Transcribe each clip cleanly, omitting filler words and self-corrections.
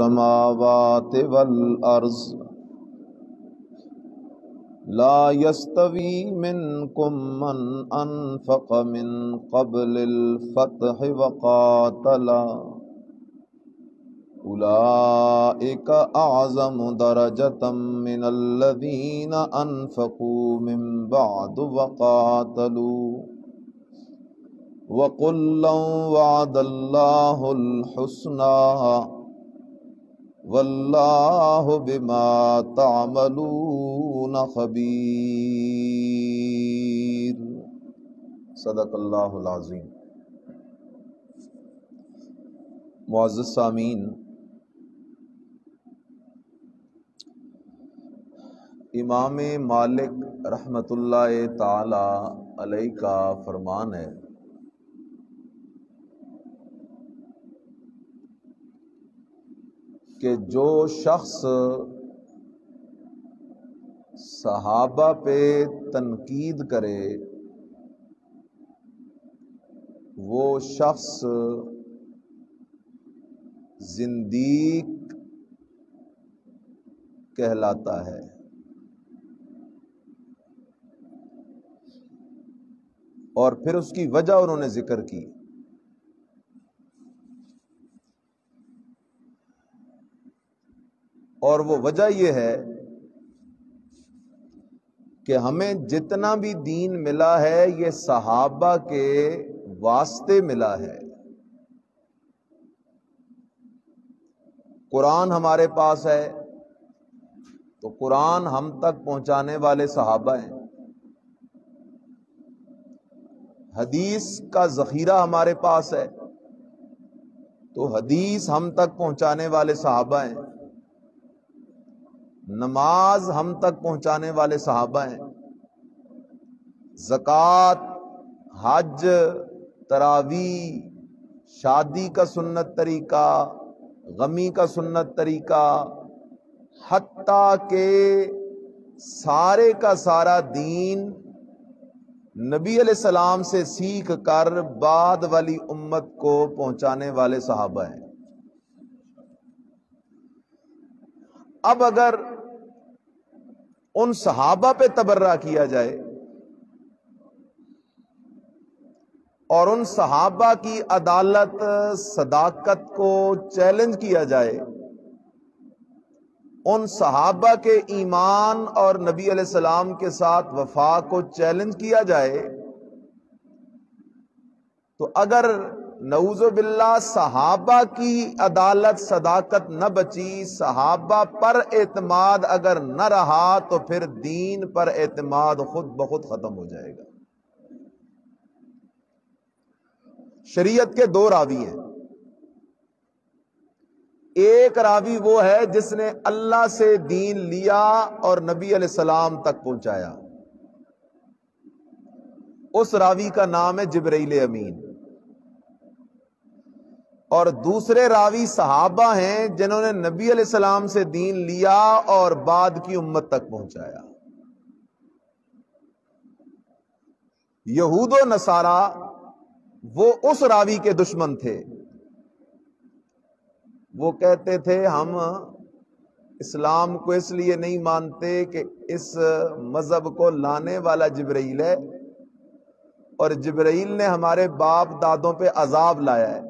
السماوات والأرض لا يستوي منكم من أنفق من قبل الفتح وقاتل أولئك أعظم درجة من الذين أنفقوا من بعد وقاتلوا وكلا وعد الله الحسنى واللہ بما تعملون خبیر۔ صدق اللہ العظیم۔ معزز سامعین، امام مالک رحمۃ اللہ تعالی علیہ کا فرمان ہے کہ جو شخص صحابہ پہ تنقید کرے وہ شخص زندیق کہلاتا ہے۔ اور پھر اس کی وجہ انہوں نے ذکر کی۔ اور وہ وجہ یہ ہے کہ ہمیں جتنا بھی دین ملا ہے یہ صحابہ کے واسطے ملا ہے۔ قرآن ہمارے پاس ہے تو قرآن ہم تک پہنچانے والے صحابہ ہیں۔ حدیث کا ذخیرہ ہمارے پاس ہے تو حدیث ہم تک پہنچانے والے صحابہ ہیں۔ نماز ہم تک پہنچانے والے صحابہ ہیں۔ زکوٰۃ، حج، تراویح، شادی کا سنت طریقہ، غمی کا سنت طریقہ، حتیٰ کہ سارے کا سارا دین نبی علیہ السلام سے سیکھ کر بعد والی امت کو پہنچانے والے صحابہ ہیں۔ اب اگر ان صحابہ پہ تبرہ کیا جائے اور ان صحابہ کی عدالت صداقت کو چیلنج کیا جائے، ان صحابہ کے ایمان اور نبی علیہ السلام کے ساتھ وفا کو چیلنج کیا جائے، تو اگر نعوذ باللہ صحابہ کی عدالت صداقت نہ بچی، صحابہ پر اعتماد اگر نہ رہا تو پھر دین پر اعتماد خود بخود ختم ہو جائے گا۔ شریعت کے دو راوی ہیں۔ ایک راوی وہ ہے جس نے اللہ سے دین لیا اور نبی علیہ السلام تک پہنچایا، اس راوی کا نام ہے جبرائیل امین۔ اور دوسرے راوی صحابہ ہیں جنہوں نے نبی علیہ السلام سے دین لیا اور بعد کی امت تک پہنچایا۔ یہود و نصارہ وہ اس راوی کے دشمن تھے۔ وہ کہتے تھے ہم اسلام کو اس لیے نہیں مانتے کہ اس مذہب کو لانے والا جبرائیل ہے، اور جبرائیل نے ہمارے باپ دادوں پہ عذاب لایا ہے،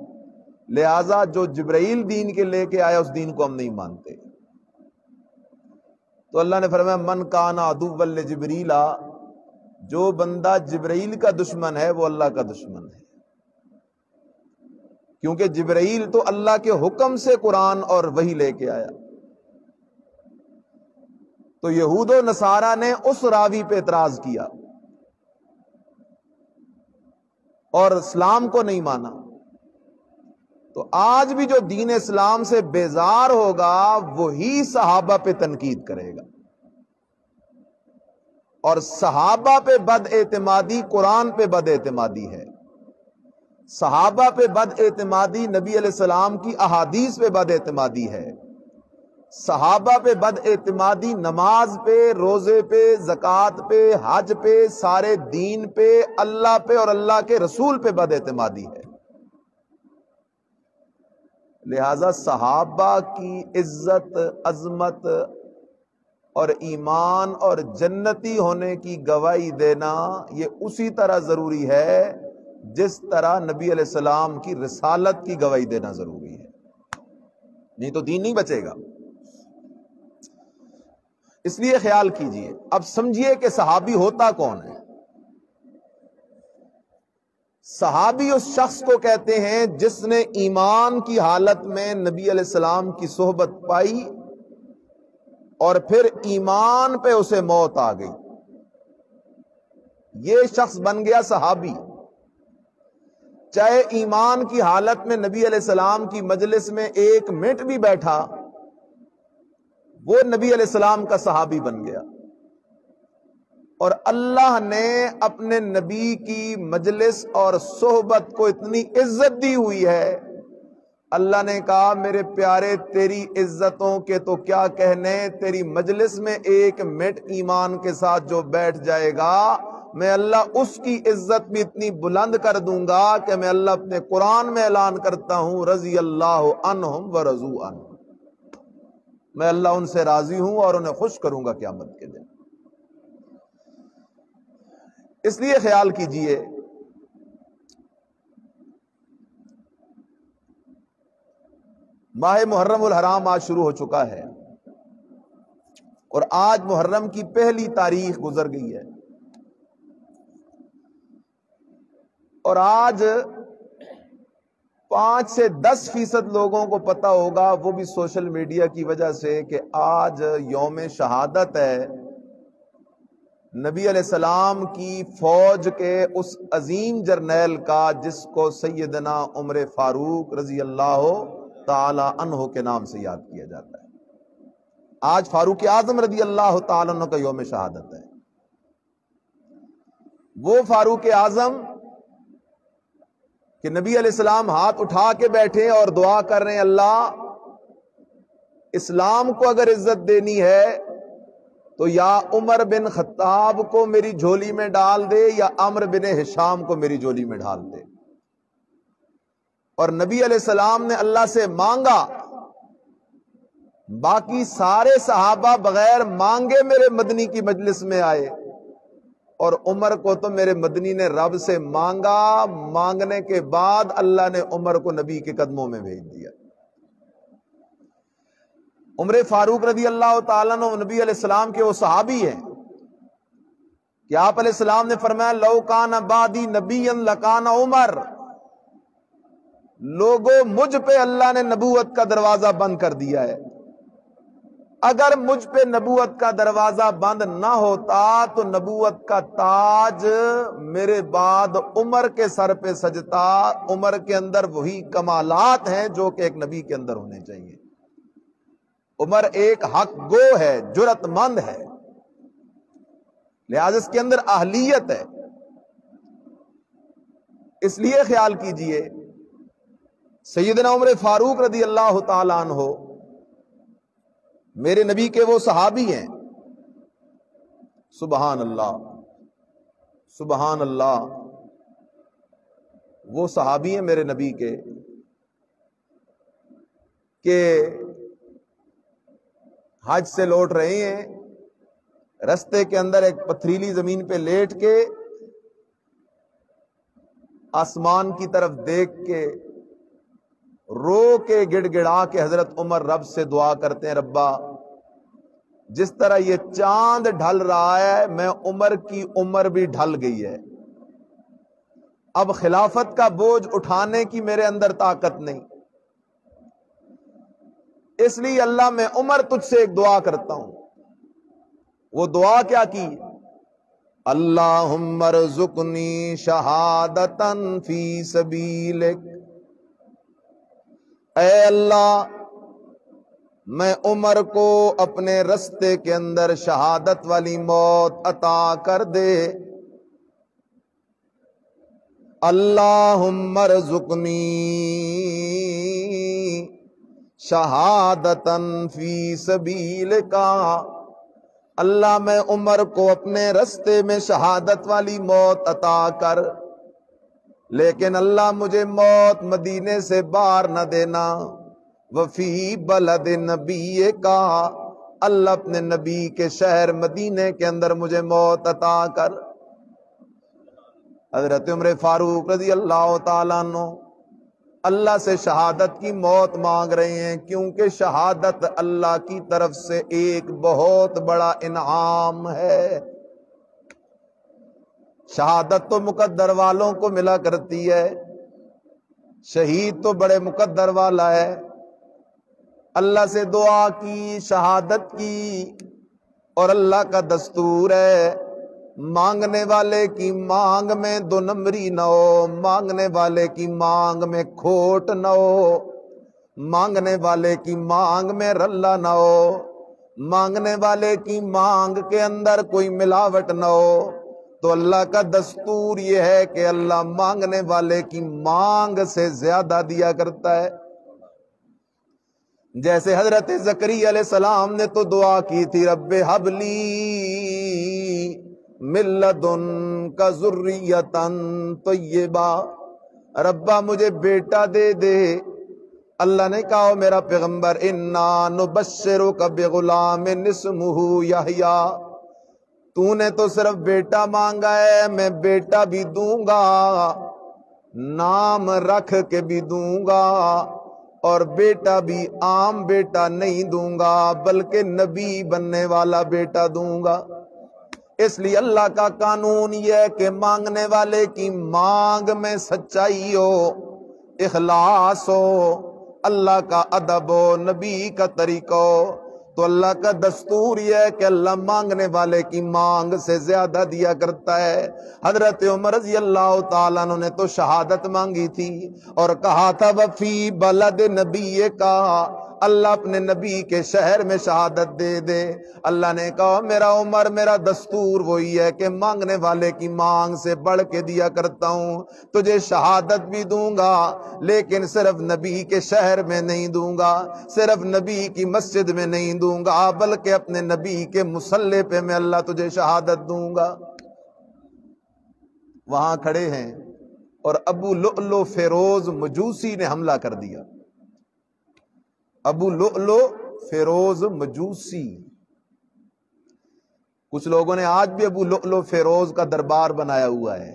لہذا جو جبرائیل دین کے لے کے آیا اس دین کو ہم نہیں مانتے۔ تو اللہ نے فرمایا من کان عدوا لجبریل، جو بندہ جبرائیل کا دشمن ہے وہ اللہ کا دشمن ہے، کیونکہ جبرائیل تو اللہ کے حکم سے قرآن اور وحی لے کے آیا۔ تو یہود و نصارہ نے اس راوی پہ اعتراض کیا اور اسلام کو نہیں مانا۔ تو آج بھی جو دین اسلام سے بیزار ہوگا وہی صحابہ پہ تنقید کرے گا، اور صحابہ پہ بد اعتمادی قرآن پہ بد اعتمادی ہے، صحابہ پہ بد اعتمادی نبی علیہ السلام کی احادیث پہ بد اعتمادی ہے، صحابہ پہ بد اعتمادی نماز پہ، روزے پہ، زکوٰۃ پہ، حج پہ، سارے دین پہ، اللہ پہ اور اللہ کے رسول پہ بد اعتمادی ہے۔ لہذا صحابہ کی عزت، عظمت اور ایمان اور جنتی ہونے کی گواہی دینا یہ اسی طرح ضروری ہے جس طرح نبی علیہ السلام کی رسالت کی گواہی دینا ضروری ہے، نہیں تو دین نہیں بچے گا۔ اس لیے خیال کیجئے، اب سمجھیے کہ صحابی ہوتا کون ہے۔ صحابی اس شخص کو کہتے ہیں جس نے ایمان کی حالت میں نبی علیہ السلام کی صحبت پائی اور پھر ایمان پہ اسے موت آ گئی، یہ شخص بن گیا صحابی۔ چاہے ایمان کی حالت میں نبی علیہ السلام کی مجلس میں ایک منٹ بھی بیٹھا، وہ نبی علیہ السلام کا صحابی بن گیا۔ اور اللہ نے اپنے نبی کی مجلس اور صحبت کو اتنی عزت دی ہوئی ہے، اللہ نے کہا میرے پیارے تیری عزتوں کے تو کیا کہنے، تیری مجلس میں ایک منٹ ایمان کے ساتھ جو بیٹھ جائے گا، میں اللہ اس کی عزت بھی اتنی بلند کر دوں گا کہ میں اللہ اپنے قرآن میں اعلان کرتا ہوں رضی اللہ عنہم ورضوا عنہ، میں اللہ ان سے راضی ہوں اور انہیں خوش کروں گا قیامت کے دن۔ اس لیے خیال کیجئے ماہ محرم الحرام آج شروع ہو چکا ہے اور آج محرم کی پہلی تاریخ گزر گئی ہے، اور آج 5 سے 10% لوگوں کو پتہ ہوگا، وہ بھی سوشل میڈیا کی وجہ سے، کہ آج یوم شہادت ہے نبی علیہ السلام کی فوج کے اس عظیم جرنیل کا جس کو سیدنا عمر فاروق رضی اللہ تعالی عنہ کے نام سے یاد کیا جاتا ہے۔ آج فاروق اعظم رضی اللہ تعالی عنہ کا یوم شہادت ہے۔ وہ فاروق اعظم کہ نبی علیہ السلام ہاتھ اٹھا کے بیٹھے اور دعا کر رہے ہیں، اللہ اسلام کو اگر عزت دینی ہے تو یا عمر بن خطاب کو میری جھولی میں ڈال دے یا عمرو بن ہشام کو میری جھولی میں ڈال دے۔ اور نبی علیہ السلام نے اللہ سے مانگا، باقی سارے صحابہ بغیر مانگے میرے مدنی کی مجلس میں آئے، اور عمر کو تو میرے مدنی نے رب سے مانگا، مانگنے کے بعد اللہ نے عمر کو نبی کے قدموں میں بھیج دیا۔ عمر فاروق رضی اللہ تعالیٰ عنہ نبی علیہ السلام کے وہ صحابی ہیں کہ آپ علیہ السلام نے فرمایا لو کان بعدی نبی لکان عمر، لوگوں مجھ پہ اللہ نے نبوت کا دروازہ بند کر دیا ہے، اگر مجھ پہ نبوت کا دروازہ بند نہ ہوتا تو نبوت کا تاج میرے بعد عمر کے سر پہ سجتا۔ عمر کے اندر وہی کمالات ہیں جو کہ ایک نبی کے اندر ہونے چاہیے۔ عمر ایک حق گو ہے، جرأت مند ہے، لہذا اس کے اندر اہلیت ہے۔ اس لیے خیال کیجئے سیدنا عمر فاروق رضی اللہ تعالیٰ عنہ میرے نبی کے وہ صحابی ہیں۔ سبحان اللہ، سبحان اللہ، وہ صحابی ہیں میرے نبی کے کہ حج سے لوٹ رہے ہیں، رستے کے اندر ایک پتھریلی زمین پہ لیٹ کے آسمان کی طرف دیکھ کے رو کے گڑ گڑا کے حضرت عمر رب سے دعا کرتے ہیں، ربا جس طرح یہ چاند ڈھل رہا ہے میں عمر کی عمر بھی ڈھل گئی ہے، اب خلافت کا بوجھ اٹھانے کی میرے اندر طاقت نہیں، اس لیے اللہ میں عمر تجھ سے ایک دعا کرتا ہوں۔ وہ دعا کیا کی؟ اللہم ارزقنی شہادتا فی سبیلک، اے اللہ میں عمر کو اپنے رستے کے اندر شہادت والی موت عطا کر دے۔ اللہم ارزقنی شہادتا فی سبیلک، اللہ میں عمر کو اپنے رستے میں شہادت والی موت عطا کر، لیکن اللہ مجھے موت مدینے سے باہر نہ دینا، وفی بلد نبی کا، اللہ اپنے نبی کے شہر مدینے کے اندر مجھے موت عطا کر۔ حضرت عمر فاروق رضی اللہ تعالیٰ عنہ اللہ سے شہادت کی موت مانگ رہے ہیں، کیونکہ شہادت اللہ کی طرف سے ایک بہت بڑا انعام ہے۔ شہادت تو مقدر والوں کو ملا کرتی ہے، شہید تو بڑے مقدر والا ہے۔ اللہ سے دعا کی، شہادت کی، اور اللہ کا دستور ہے مانگنے والے کی مانگ میں دو نمبری نہ ہو، مانگنے والے کی مانگ میں کھوٹ نہ ہو، مانگنے والے کی مانگ میں رلا نہ ہو، مانگنے والے کی مانگ کے اندر کوئی ملاوٹ نہ ہو۔ تو اللہ کا دستور یہ ہے کہ اللہ مانگنے والے کی مانگ سے زیادہ دیا کرتا ہے۔ جیسے حضرت زکریا علیہ السلام نے تو دعا کی تھی، رب حبلی من لدنک ذریۃ طیبہ، ربا مجھے بیٹا دے دے۔ اللہ نے کہا میرا پیغمبر انا نبشرک بغلام اسمہ یحییٰ، تو نے تو صرف بیٹا مانگا ہے، میں بیٹا بھی دوں گا، نام رکھ کے بھی دوں گا، اور بیٹا بھی عام بیٹا نہیں دوں گا بلکہ نبی بننے والا بیٹا دوں گا۔ اس لیے اللہ کا قانون یہ ہے کہ مانگنے والے کی مانگ میں سچائی ہو، اخلاص ہو، اللہ کا ادب ہو، نبی کا طریقہ ہو۔ تو اللہ کا دستور یہ ہے کہ اللہ مانگنے والے کی مانگ سے زیادہ دیا کرتا ہے۔ حضرت عمر رضی اللہ تعالیٰ عنہ نے تو شہادت مانگی تھی اور کہا تھا وفی بلد نبی کا، اللہ اپنے نبی کے شہر میں شہادت دے دے۔ اللہ نے کہا میرا عمر، میرا دستور وہی ہے کہ مانگنے والے کی مانگ سے بڑھ کے دیا کرتا ہوں، تجھے شہادت بھی دوں گا لیکن صرف نبی کے شہر میں نہیں دوں گا، صرف نبی کی مسجد میں نہیں دوں گا، بلکہ اپنے نبی کے مصلی پہ میں اللہ تجھے شہادت دوں گا۔ وہاں کھڑے ہیں اور ابو لؤلؤ فیروز مجوسی نے حملہ کر دیا۔ ابو لؤلؤ فیروز مجوسی، کچھ لوگوں نے آج بھی ابو لؤلؤ فیروز کا دربار بنایا ہوا ہے۔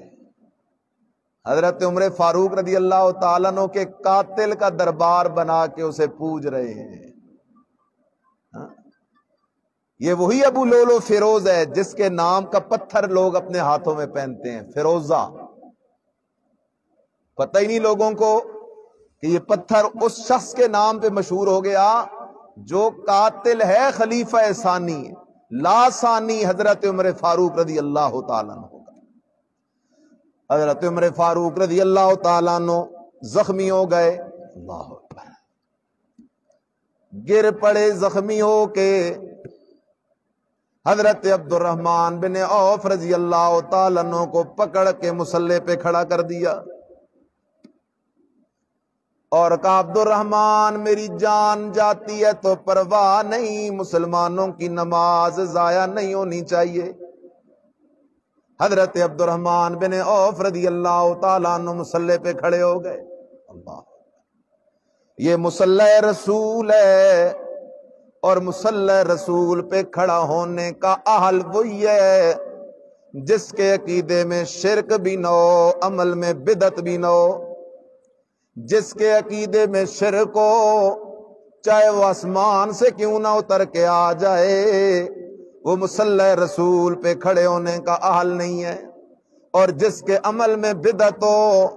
حضرت عمر فاروق رضی اللہ تعالیٰ عنہ کے قاتل کا دربار بنا کے اسے پوج رہے ہیں۔ یہ وہی ابو لؤلؤ فیروز ہے جس کے نام کا پتھر لوگ اپنے ہاتھوں میں پہنتے ہیں، فیروزہ۔ پتہ ہی نہیں لوگوں کو کہ یہ پتھر اس شخص کے نام پہ مشہور ہو گیا جو قاتل ہے خلیفہ ثانی لا ثانی حضرت عمر فاروق رضی اللہ تعالیٰ عنہ کا۔ حضرت عمر فاروق رضی اللہ تعالیٰ عنہ زخمی ہو گئے، اللہ اکبر، گر پڑے زخمی ہو کے۔ حضرت عبد الرحمن بن عوف رضی اللہ تعالیٰ عنہ کو پکڑ کے مصلی پہ کھڑا کر دیا اور کہا عبد الرحمن میری جان جاتی ہے تو پرواہ نہیں، مسلمانوں کی نماز ضائع نہیں ہونی چاہیے۔ حضرت عبد الرحمن بن عوف رضی اللہ تعالیٰ عنہ مصلی پہ کھڑے ہو گئے۔ اللہ، یہ مصلی رسول ہے اور مصلی رسول پہ کھڑا ہونے کا اہل وہی ہے جس کے عقیدے میں شرک بھی نہ ہو، عمل میں بدعت بھی نہ ہو۔ جس کے عقیدے میں شرک ہو، چاہے وہ آسمان سے کیوں نہ اتر کے آ جائے، وہ مصلی رسول پہ کھڑے ہونے کا اہل نہیں ہے۔ اور جس کے عمل میں بدعت ہو،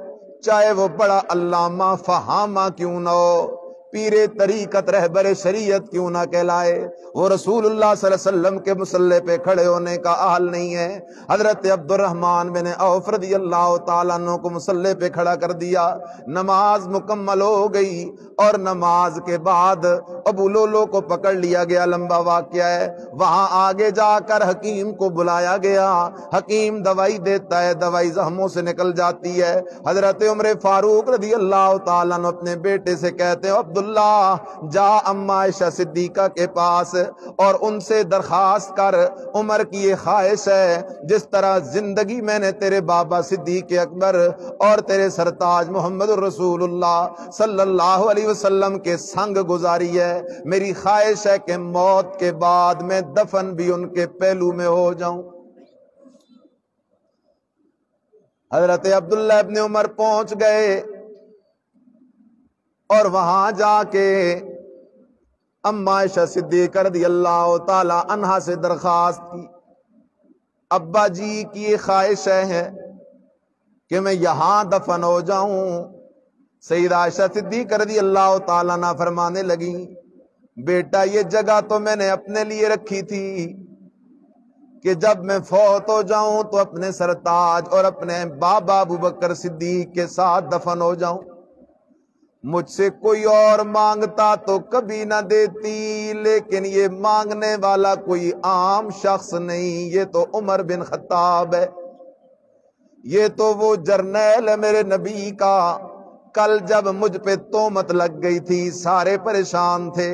چاہے وہ بڑا علامہ فہامہ کیوں نہ ہو، پیر طریقت رہبر شریعت کیوں نہ کہلائے، وہ رسول اللہ صلی اللہ علیہ وسلم کے مصلی پہ کھڑے ہونے کا اہل نہیں ہے۔ حضرت عبد الرحمن بن عوف رضی اللہ تعالیٰ عنہ کو مصلی پہ کھڑا کر دیا، نماز مکمل ہو گئی اور نماز کے بعد ابو لؤلؤ کو پکڑ لیا گیا، لمبا واقعہ ہے۔ وہاں آگے جا کر حکیم کو بلایا گیا، حکیم دوائی دیتا ہے، دوائی زخموں سے نکل جاتی ہے۔ حضرت عمر فاروق رضی اللہ تعالیٰ عنہ اپنے بیٹے سے کہتے ہیں عبد عبداللہ جا اما عائشہ صدیقہ کے پاس اور ان سے درخواست کر، عمر کی یہ خواہش ہے جس طرح زندگی میں نے تیرے بابا صدیق اکبر اور تیرے سرتاج محمد الرسول اللہ صلی اللہ علیہ وسلم کے سنگ گزاری ہے، میری خواہش ہے کہ موت کے بعد میں دفن بھی ان کے پہلو میں ہو جاؤں۔ حضرت عبداللہ ابن عمر پہنچ گئے اور وہاں جا کے اما عائشہ صدیقہ رضی اللہ تعالی عنہا سے درخواست کی، ابا جی کی یہ خواہش ہے کہ میں یہاں دفن ہو جاؤں۔ سیدہ عائشہ صدیقہ رضی اللہ تعالی عنہ فرمانے لگی، بیٹا یہ جگہ تو میں نے اپنے لیے رکھی تھی کہ جب میں فوت ہو جاؤں تو اپنے سرتاج اور اپنے بابا ابو بکر صدیق کے ساتھ دفن ہو جاؤں، مجھ سے کوئی اور مانگتا تو کبھی نہ دیتی، لیکن یہ مانگنے والا کوئی عام شخص نہیں، یہ تو عمر بن خطاب ہے، یہ تو وہ جرنیل ہے میرے نبی کا۔ کل جب مجھ پہ تہمت لگ گئی تھی سارے پریشان تھے،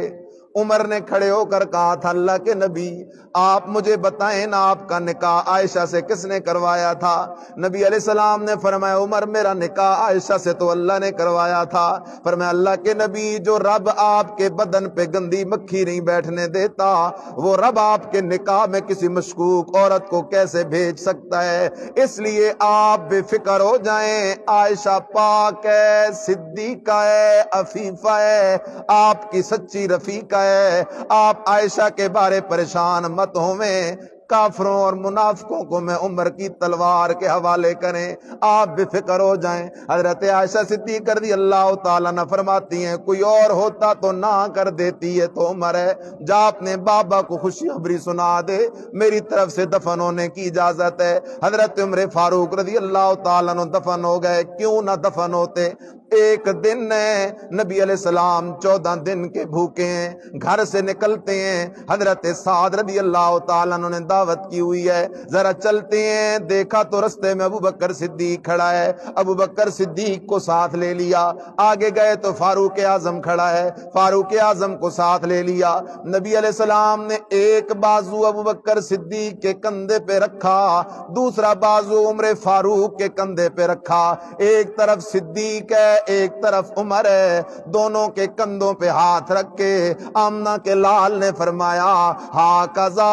عمر نے کھڑے ہو کر کہا تھا اللہ کے نبی آپ مجھے بتائیں نا آپ کا نکاح عائشہ سے کس نے کروایا تھا؟ نبی علیہ السلام نے فرمایا عمر میرا نکاح عائشہ سے تو اللہ نے کروایا تھا۔ فرمایا اللہ کے نبی جو رب آپ کے بدن پہ گندی مکھی نہیں بیٹھنے دیتا وہ رب آپ کے نکاح میں کسی مشکوک عورت کو کیسے بھیج سکتا ہے؟ اس لیے آپ بے فکر ہو جائیں، عائشہ پاک ہے، صدیقہ ہے، عفیفہ ہے، آپ کی سچی رفیقہ ہے، آپ عائشہ کے بارے پریشان مت ہوئیں، کافروں اور منافقوں کو میں عمر کی تلوار کے حوالے کریں، آپ بے فکر ہو جائیں۔ حضرت عائشہ صدیقہ رضی اللہ تعالیٰ عنہ فرماتی ہیں کوئی اور ہوتا تو نہ کر دیتی، ہے تو عمر ہے، جا اپنے بابا کو خوشخبری سنا دے میری طرف سے دفن ہونے کی اجازت ہے۔ حضرت عمر فاروق رضی اللہ تعالیٰ عنہ دفن ہو گئے، کیوں نہ دفن ہوتے؟ ایک دن ہے نبی علیہ السلام 14 دن کے بھوکے ہیں، گھر سے نکلتے ہیں، حضرت سعد رضی اللہ تعالیٰ عنہ نے دعوت کی ہوئی ہے، ذرا چلتے ہیں، دیکھا تو رستے میں ابو بکر صدیق کھڑا ہے، ابو بکر صدیق کو ساتھ لے لیا، آگے گئے تو فاروق اعظم کھڑا ہے، فاروق اعظم کو ساتھ لے لیا۔ نبی علیہ السلام نے ایک بازو ابو بکر صدیق کے کندھے پہ رکھا، دوسرا بازو عمر فاروق کے کندھے پہ رکھا، ایک طرف صدیق ہے ایک طرف عمر ہے، دونوں کے کندھوں پہ ہاتھ رکھ کے آمنہ کے لال نے فرمایا ہاکذا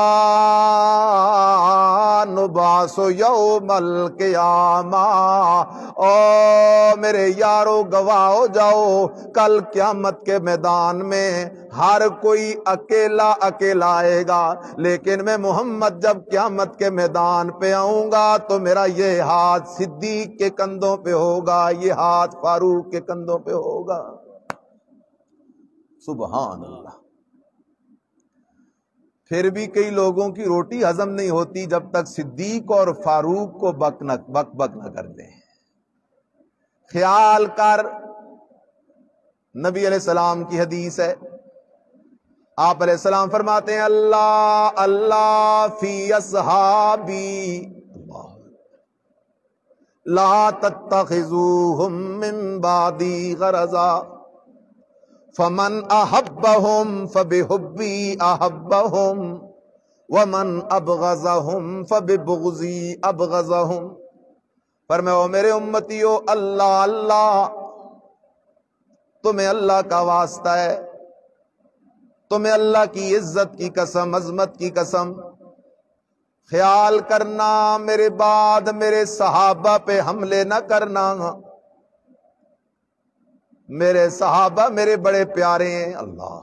نبعث یوم القیامہ، او میرے یارو گواہ ہو جاؤ کل قیامت کے میدان میں ہر کوئی اکیلا اکیلا آئے گا، لیکن میں محمد جب قیامت کے میدان پہ آؤں گا تو میرا یہ ہاتھ صدیق کے کندھوں پہ ہوگا، یہ ہاتھ فاروق کے کندھوں پہ ہوگا۔ سبحان اللہ۔ پھر بھی کئی لوگوں کی روٹی ہضم نہیں ہوتی جب تک صدیق اور فاروق کو بک بک نہ کر دیں۔ خیال کر، نبی علیہ السلام کی حدیث ہے، آپ علیہ السلام فرماتے ہیں اللہ اللہ فی اصحابی لا تتخذوہم من بعدی غرضا فمن احبہم فبحبی احبہم ومن ابغضہم فببغضی ابغضہم۔ فرمایا میرے امتیو اللہ اللہ، تمہیں اللہ کا واسطہ ہے، تمہیں اللہ کی عزت کی قسم، عظمت کی قسم، خیال کرنا میرے بعد میرے صحابہ پہ حملے نہ کرنا، میرے صحابہ میرے بڑے پیارے ہیں، اللہ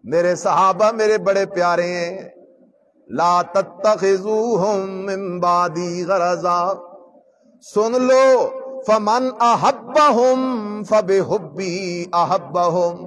میرے صحابہ میرے بڑے پیارے ہیں، لا تتخذوہم من بعدی غرضا، سن لو فمن احبہم فبحبی احبہم،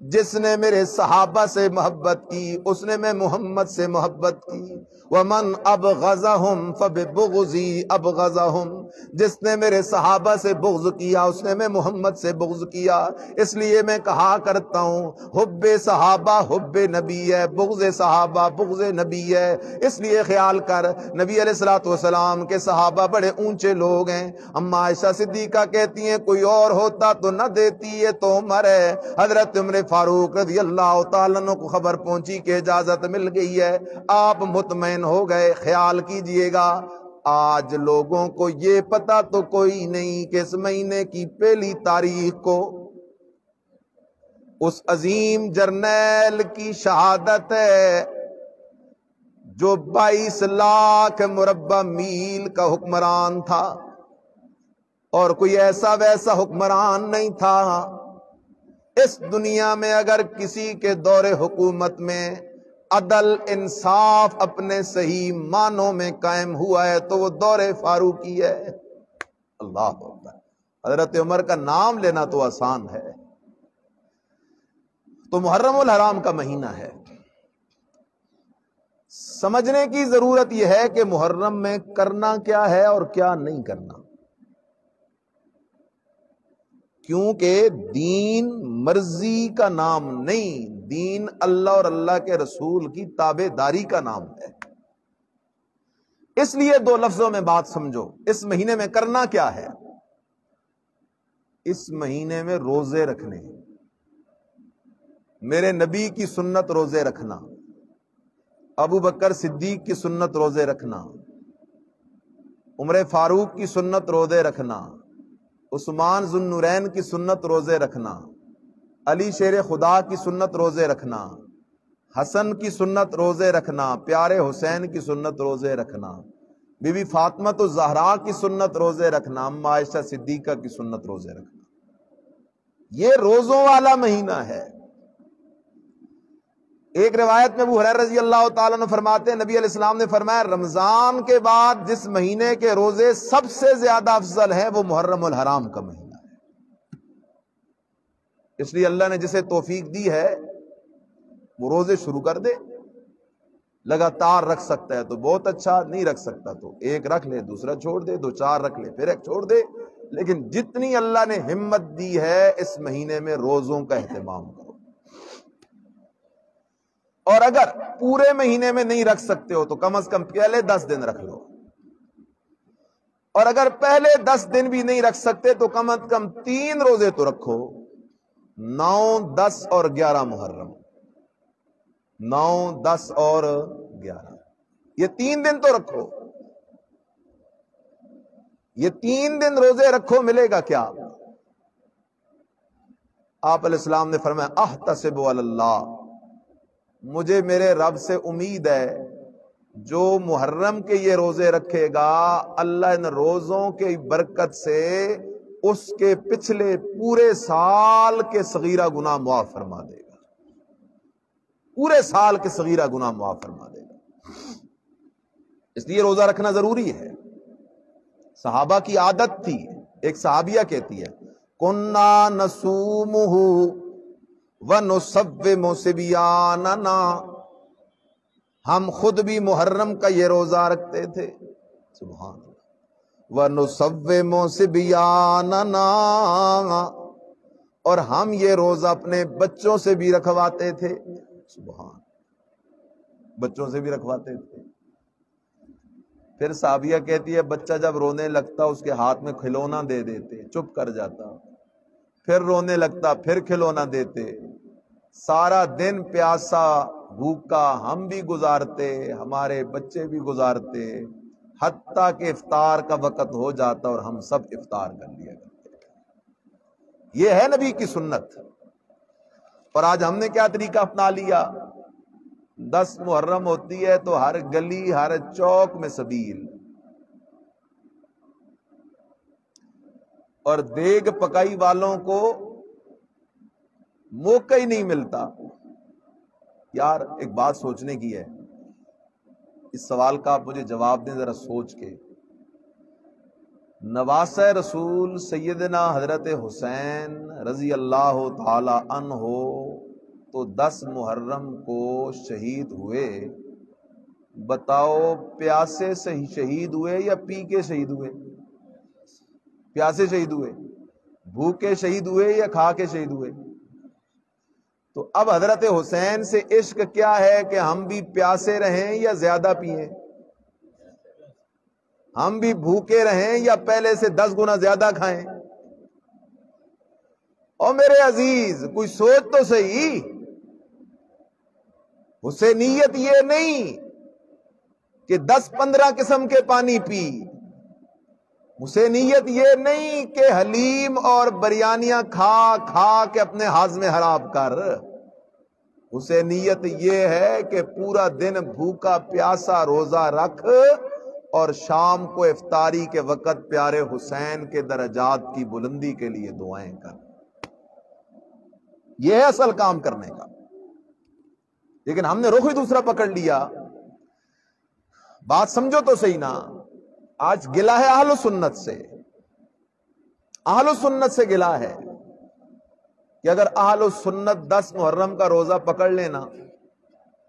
جس نے میرے صحابہ سے محبت کی اس نے میں محمد سے محبت کی۔ وَمَنْ أَبْغَضَهُمْ فَبِبُغْضِي أَبْغَضَهُمْ، جس نے میرے صحابہ سے بغض کیا اس نے میں محمد سے بغض کیا۔ اس لیے میں کہا کرتا ہوں حب صحابہ حب نبی ہے، بغض صحابہ بغض نبی ہے۔ اس لیے خیال کر، نبی علیہ الصلوۃ والسلام کے صحابہ بڑے اونچے لوگ ہیں۔ اما عائشہ صدیقہ کہتی ہیں کوئی اور ہوتا تو نہ دیتی، یہ تو عمر ہے۔ حضرت عمر فاروق رضی اللہ تعالیٰ عنہ کو خبر پہنچی کہ اجازت مل گئی ہے، آپ مطمئن ہو گئے۔ خیال کیجئے گا آج لوگوں کو یہ پتہ تو کوئی نہیں کہ اس مہینے کی پہلی تاریخ کو اس عظیم جرنیل کی شہادت ہے جو 22 لاکھ مربع میل کا حکمران تھا، اور کوئی ایسا ویسا حکمران نہیں تھا۔ اس دنیا میں اگر کسی کے دور حکومت میں عدل انصاف اپنے صحیح معنوں میں قائم ہوا ہے تو وہ دور فاروقی ہے۔ اللہ اکبر۔ حضرت عمر کا نام لینا تو آسان ہے۔ تو محرم الحرام کا مہینہ ہے، سمجھنے کی ضرورت یہ ہے کہ محرم میں کرنا کیا ہے اور کیا نہیں کرنا، کیونکہ دین مرضی کا نام نہیں، دین اللہ اور اللہ کے رسول کی تابع داری کا نام ہے۔ اس لیے دو لفظوں میں بات سمجھو، اس مہینے میں کرنا کیا ہے؟ اس مہینے میں روزے رکھنے ہیں، میرے نبی کی سنت روزے رکھنا، ابو بکر صدیق کی سنت روزے رکھنا، عمر فاروق کی سنت روزے رکھنا، عثمان ذو النورین کی سنت روزے رکھنا، علی شیر خدا کی سنت روزے رکھنا، حسن کی سنت روزے رکھنا، پیارے حسین کی سنت روزے رکھنا، بی بی فاطمہ الزہرا کی سنت روزے رکھنا، اما عائشہ صدیقہ کی سنت روزے رکھنا۔ یہ روزوں والا مہینہ ہے۔ ایک روایت میں ابو ہریرہ رضی اللہ تعالیٰ عنہ فرماتے ہیں نبی علیہ السلام نے فرمایا رمضان کے بعد جس مہینے کے روزے سب سے زیادہ افضل ہیں وہ محرم الحرام کا مہینہ ہے۔ اس لیے اللہ نے جسے توفیق دی ہے وہ روزے شروع کر دے، لگاتار رکھ سکتا ہے تو بہت اچھا، نہیں رکھ سکتا تو ایک رکھ لے دوسرا چھوڑ دے، 2-4 رکھ لے پھر ایک چھوڑ دے، لیکن جتنی اللہ نے ہمت دی ہے اس مہینے میں روزوں کا اہتمام کرو۔ اور اگر پورے مہینے میں نہیں رکھ سکتے ہو تو کم از کم پہلے 10 دن رکھ لو، اور اگر پہلے 10 دن بھی نہیں رکھ سکتے تو کم از کم 3 روزے تو رکھو، 9، 10 اور 11 محرم، 9، 10 اور 11، یہ 3 دن تو رکھو۔ یہ 3 دن روزے رکھو، ملے گا کیا؟ آپ علیہ السلام نے فرمایا احتسب علی اللہ، مجھے میرے رب سے امید ہے جو محرم کے یہ روزے رکھے گا اللہ ان روزوں کے برکت سے اس کے پچھلے پورے سال کے صغیرہ گناہ معاف فرما دے گا، پورے سال کے صغیرہ گناہ معاف فرما دے گا۔ اس لیے روزہ رکھنا ضروری ہے۔ صحابہ کی عادت تھی، ایک صحابیہ کہتی ہے کُنَّا نَصُومُهُ وَنُصَوِّمُ صِبْيَانَنَا، ہم خود بھی محرم کا یہ روزہ رکھتے تھے، سبحان اللہ، وَنُصَوِّمُ صِبْيَانَنَا، اور ہم یہ روزہ اپنے بچوں سے بھی رکھواتے تھے، سبحان، بچوں سے بھی رکھواتے تھے۔ پھر صحابیہ کہتی ہے بچہ جب رونے لگتا اس کے ہاتھ میں کھلونا دے دیتے، چپ کر جاتا، پھر رونے لگتا پھر کھلونا دیتے، سارا دن پیاسا بھوکا ہم بھی گزارتے، ہمارے بچے بھی گزارتے، حتیٰ کہ افطار کا وقت ہو جاتا اور ہم سب افطار کر لیا کرتے۔ یہ ہے نبی کی سنت۔ اور آج ہم نے کیا طریقہ اپنا لیا؟ 10 محرم ہوتی ہے تو ہر گلی ہر چوک میں سبیل، اور دیگ پکائی والوں کو موقع ہی نہیں ملتا۔ یار ایک بات سوچنے کی ہے، اس سوال کا آپ مجھے جواب دیں ذرا سوچ کے۔ نواسہ رسول سیدنا حضرت حسین رضی اللہ تعالی عنہ تو 10 محرم کو شہید ہوئے، بتاؤ پیاسے سے شہید ہوئے یا پی کے شہید ہوئے؟ پیاسے شہید ہوئے، بھوکے شہید ہوئے یا کھا کے شہید ہوئے؟ تو اب حضرت حسین سے عشق کیا ہے کہ ہم بھی پیاسے رہیں یا زیادہ پئیں، ہم بھی بھوکے رہیں یا پہلے سے 10 گنا زیادہ کھائیں؟ اور میرے عزیز کوئی سوچ تو صحیح، حسینیت یہ نہیں کہ 10-15 قسم کے پانی پی، حسینیت یہ نہیں کہ حلیم اور بریانیاں کھا کھا کے اپنے ہاضمے خراب کر، حسینیت یہ ہے کہ پورا دن بھوکا پیاسا روزہ رکھ اور شام کو افطاری کے وقت پیارے حسین کے درجات کی بلندی کے لیے دعائیں کر۔ یہ ہے اصل کام کرنے کا، لیکن ہم نے رخ ہی دوسرا پکڑ لیا۔ بات سمجھو تو صحیح نا، آج گلہ ہے اہل سنت سے، اہل سنت سے گلہ ہے کہ اگر اہل سنت 10 محرم کا روزہ پکڑ لینا،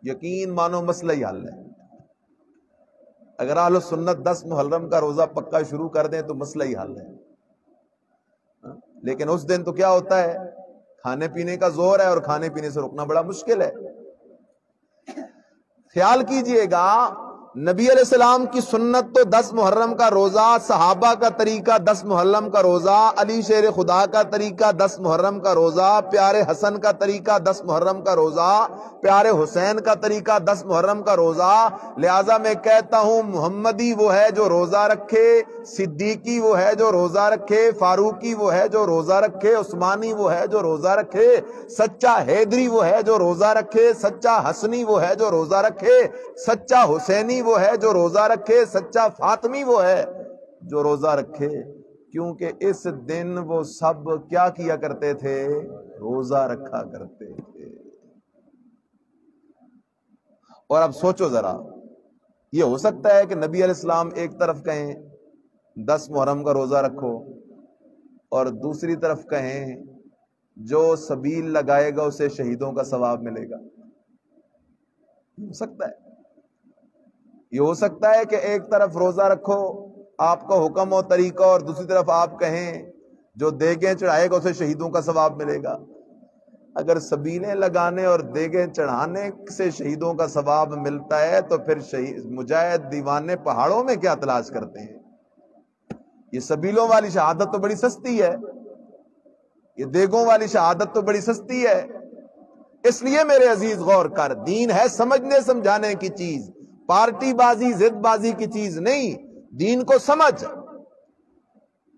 یقین مانو مسئلہ ہی حل ہے۔ اگر اہل سنت 10 محرم کا روزہ پکا شروع کر دیں تو مسئلہ ہی حل ہے، لیکن اس دن تو کیا ہوتا ہے، کھانے پینے کا زور ہے اور کھانے پینے سے رکنا بڑا مشکل ہے۔ خیال کیجئے گا، نبی علیہ السلام کی سنت تو 10 محرم کا روزہ، صحابہ کا طریقہ 10 محرم کا روزہ، علی شیر خدا کا طریقہ 10 محرم کا روزہ، پیارے حسن کا طریقہ 10 محرم کا روزہ، پیارے حسین کا طریقہ 10 محرم کا روزہ۔ لہٰذا میں کہتا ہوں محمدی وہ ہے جو روزہ رکھے، صدیقی وہ ہے جو روزہ رکھے، فاروقی وہ ہے جو روزہ رکھے، عثمانی وہ ہے جو روزہ رکھے، سچا حیدری وہ ہے جو روزہ رکھے، سچا حسنی وہ ہے جو روزہ رکھے، سچا حسینی وہ ہے جو روزہ رکھے، سچا فاطمی وہ ہے جو روزہ رکھے، کیونکہ اس دن وہ سب کیا کیا کرتے تھے، روزہ رکھا کرتے تھے۔ اور اب سوچو ذرا، یہ ہو سکتا ہے کہ نبی علیہ السلام ایک طرف کہیں 10 محرم کا روزہ رکھو اور دوسری طرف کہیں جو سبیل لگائے گا اسے شہیدوں کا ثواب ملے گا؟ ہو سکتا ہے، یہ ہو سکتا ہے کہ ایک طرف روزہ رکھو آپ کا حکم اور طریقہ اور دوسری طرف آپ کہیں جو دیگیں چڑھائے گا اسے شہیدوں کا ثواب ملے گا۔ اگر سبیلیں لگانے اور دیگیں چڑھانے سے شہیدوں کا ثواب ملتا ہے تو پھر مجاہد دیوانے پہاڑوں میں کیا تلاش کرتے ہیں؟ یہ سبیلوں والی شہادت تو بڑی سستی ہے، یہ دیگوں والی شہادت تو بڑی سستی ہے۔ اس لیے میرے عزیز غور کر، دین ہے سمجھنے سمجھانے کی چیز، پارٹی بازی ضد بازی کی چیز نہیں، دین کو سمجھ۔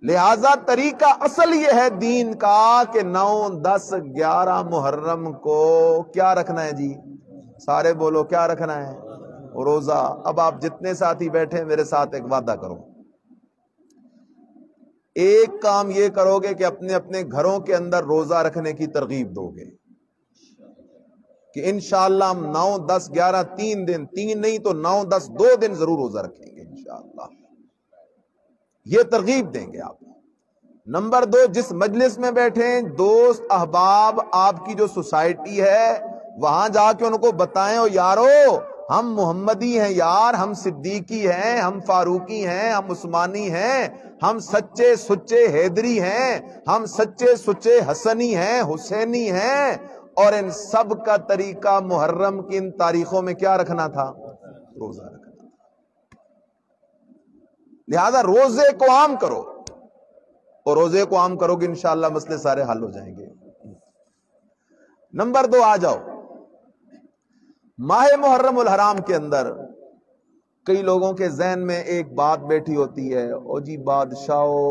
لہذا طریقہ اصل یہ ہے دین کا کہ 9، 10، 11 محرم کو کیا رکھنا ہے جی؟ سارے بولو کیا رکھنا ہے؟ روزہ۔ اب آپ جتنے ساتھی بیٹھے میرے ساتھ ایک وعدہ کرو، ایک کام یہ کرو گے کہ اپنے اپنے گھروں کے اندر روزہ رکھنے کی ترغیب دو گے کہ انشاءاللہ ہم 9، 10، 11 3 دن، 3 نہیں تو 9، 10 2 دن ضرور روزہ رکھیں گے انشاءاللہ، یہ ترغیب دیں گے آپ۔ نمبر 2، جس مجلس میں بیٹھیں دوست احباب آپ کی جو سوسائٹی ہے وہاں جا کے ان کو بتائیں، او یارو ہم محمدی ہیں یار، ہم صدیقی ہیں، ہم فاروقی ہیں، ہم عثمانی ہیں، ہم سچے سچے حیدری ہیں، ہم سچے سچے حسنی ہیں، حسینی ہیں، اور ان سب کا طریقہ محرم کی ان تاریخوں میں کیا رکھنا تھا؟ روزہ رکھنا تھا۔ لہذا روزے کو عام کرو، اور روزے کو عام کرو گے انشاءاللہ مسئلے سارے حل ہو جائیں گے۔ نمبر 2 آ جاؤ، ماہ محرم الحرام کے اندر کئی لوگوں کے ذہن میں ایک بات بیٹھی ہوتی ہے، او جی بادشاہو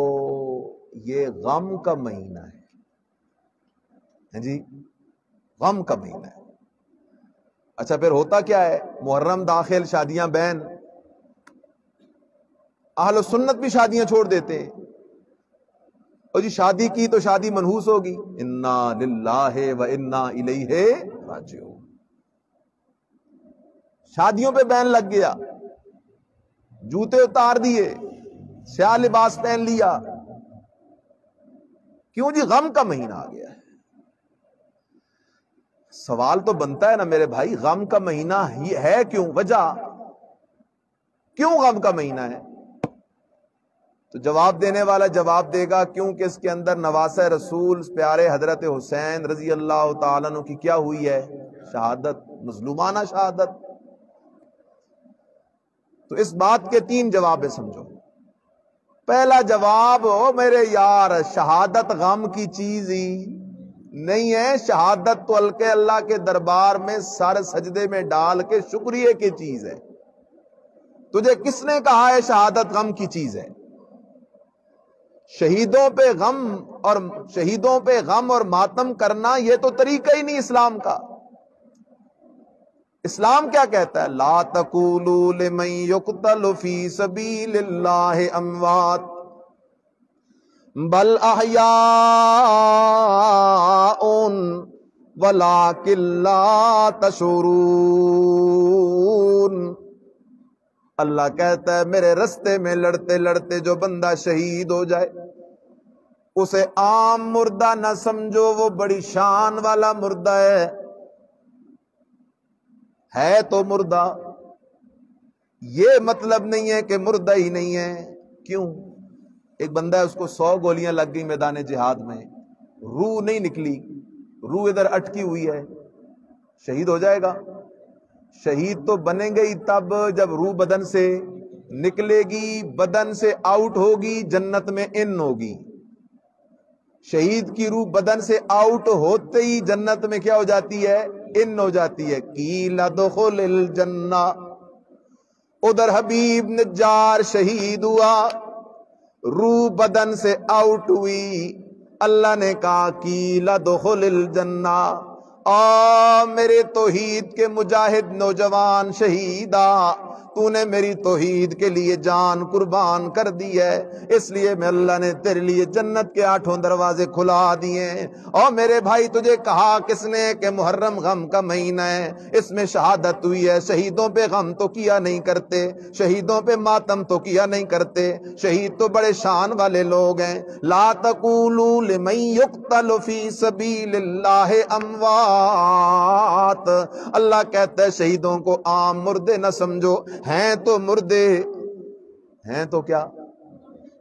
یہ غم کا مہینہ ہے جی، غم کا مہینہ ہے۔ اچھا پھر ہوتا کیا ہے؟ محرم داخل، شادیاں بین، اہل سنت بھی شادیاں چھوڑ دیتے ہیں، اور جی شادی کی تو شادی منحوس ہوگی، انا للہ و انا الیہ راجعون، شادیوں پہ بین لگ گیا، جوتے اتار دیے، سیاہ لباس پہن لیا، کیوں جی؟ غم کا مہینہ آ گیا ہے۔ سوال تو بنتا ہے نا میرے بھائی، غم کا مہینہ ہی ہے کیوں؟ وجہ کیوں غم کا مہینہ ہے؟ تو جواب دینے والا جواب دے گا کیونکہ اس کے اندر نواسہ رسول پیارے حضرت حسین رضی اللہ تعالیٰ عنہ کی کیا ہوئی ہے؟ شہادت، مظلومانہ شہادت۔ تو اس بات کے 3 جواب سمجھو۔ پہلا جواب، او میرے یار، شہادت غم کی چیز ہی نہیں ہے، شہادت تو ہلکے اللہ کے دربار میں سر سجدے میں ڈال کے شکریہ کی چیز ہے۔ تجھے کس نے کہا ہے شہادت غم کی چیز ہے؟ شہیدوں پہ غم اور ماتم کرنا یہ تو طریقہ ہی نہیں اسلام کا۔ اسلام کیا کہتا ہے؟ لا تقولوا لمن يقتل في سبيل الله اموات بل احیاء ولکن لا تشعرون۔ اللہ کہتا ہے میرے رستے میں لڑتے لڑتے جو بندہ شہید ہو جائے اسے عام مردہ نہ سمجھو، وہ بڑی شان والا مردہ ہے تو مردہ۔ یہ مطلب نہیں ہے کہ مردہ ہی نہیں ہے۔ کیوں؟ ایک بندہ ہے، اس کو 100 گولیاں لگ گئی میدان جہاد میں، روح نہیں نکلی، روح ادھر اٹکی ہوئی ہے، شہید ہو جائے گا؟ شہید تو بنیں گے ہی تب جب روح بدن سے نکلے گی، بدن سے آؤٹ ہوگی، جنت میں ان ہوگی۔ شہید کی روح بدن سے آؤٹ ہوتے ہی جنت میں کیا ہو جاتی ہے؟ ان ہو جاتی ہے۔ قیل ادخل الجنہ، ادھر حبیب نجار شہید ہوا، روح بدن سے آؤٹ ہوئی، اللہ نے کہا قیل ادخل الجنہ، میرے توحید کے مجاہد نوجوان شہیدہ، تو نے میری توحید کے لیے جان قربان کر دی ہے، اس لیے میں اللہ نے تیرے لیے جنت کے 8 دروازے کھلا دیے۔ اور میرے بھائی تجھے کہا کس نے کہ محرم غم کا مہینہ ہے، اس میں شہادت ہوئی ہے۔ شہیدوں پہ غم تو کیا نہیں کرتے، شہیدوں پہ ماتم تو کیا نہیں کرتے، شہید تو بڑے شان والے لوگ ہیں۔ لا تقولوا لمن يقتل في سبيل الله اموات، اللہ کہتا ہے شہیدوں کو عام مردے نہ سمجھو، ہیں تو مردے، ہیں تو کیا؟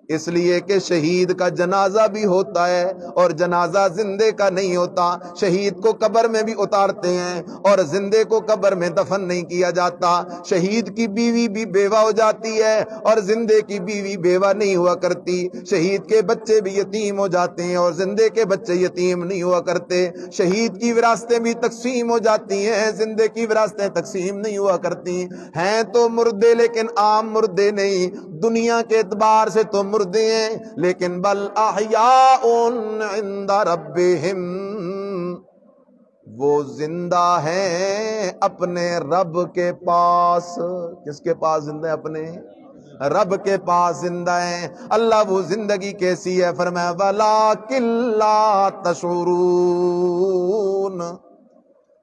اس لیے کہ شہید کا جنازہ بھی ہوتا ہے اور جنازہ زندے کا نہیں ہوتا۔ شہید کو قبر میں بھی اتارتے ہیں اور زندے کو قبر میں دفن نہیں کیا جاتا۔ شہید کی بیوی بھی بیوہ ہو جاتی ہے اور زندے کی بیوی بیوہ نہیں ہوا کرتی۔ شہید کے بچے بھی یتیم ہو جاتے ہیں اور زندے کے بچے یتیم نہیں ہوا کرتے۔ شہید کی وراثتیں بھی تقسیم ہو جاتی ہیں، زندے کی وراثتیں تقسیم نہیں ہوا کرتی۔ ہیں تو مردے لیکن عام مردے نہیں، دنیا کے اعتبار سے تو مردے ہیں لیکن بل احیاء عند ربہم، وہ زندہ ہیں اپنے رب کے پاس۔ کس کے پاس زندہ ہیں؟ اپنے رب کے پاس زندہ ہیں۔ اللہ وہ زندگی کیسی ہے؟ فرمایا وَلَٰكِن لَا تَشْعُرُونَ،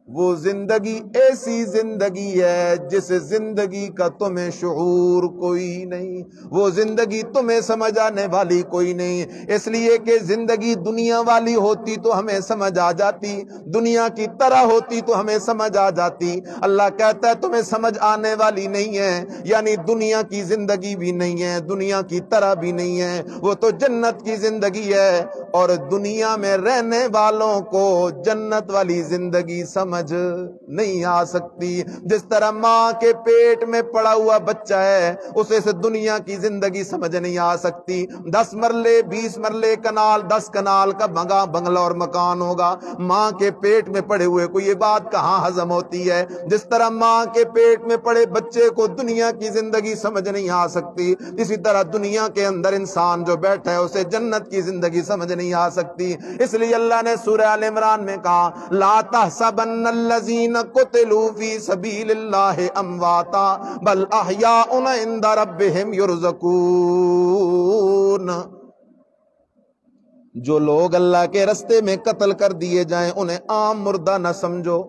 وہ زندگی ایسی زندگی ہے جس زندگی کا تمہیں شعور کوئی نہیں، وہ زندگی تمہیں سمجھ آنے والی کوئی نہیں۔ اس لیے کہ زندگی دنیا والی ہوتی تو ہمیں سمجھ آ جاتی، دنیا کی طرح ہوتی تو ہمیں سمجھ آ جاتی۔ اللہ کہتا ہے تمہیں سمجھ آنے والی نہیں ہے، یعنی دنیا کی زندگی بھی نہیں ہے، دنیا کی طرح بھی نہیں ہے، وہ تو جنت کی زندگی ہے۔ اور دنیا میں رہنے والوں کو جنت والی زندگی سمجھ نہیں آ سکتی۔ جس طرح ماں کے پیٹ میں پڑا ہوا بچہ ہے اسے سے دنیا کی زندگی سمجھ نہیں آ سکتی۔ 10 مرلے 20 مرلے کنال 10 کنال کا بنگلہ اور مکان ہوگا، ماں کے پیٹ میں پڑے ہوئے کو یہ بات کہاں ہضم ہوتی ہے؟ جس طرح ماں کے پیٹ میں پڑے بچے کو دنیا کی زندگی سمجھ نہیں آ سکتی، اسی طرح دنیا کے اندر انسان جو بیٹھا ہے اسے جنت کی زندگی سمجھ نہیں آ سکتی۔ اس لیے اللہ نے سورہ آل عمران میں کہا لا تحسبن الذین قتلوا فی سبیل اللہ امواتا بل احیاء عند ربہم یرزقون، جو لوگ اللہ کے رستے میں قتل کر دیے جائیں انہیں عام مردہ نہ سمجھو،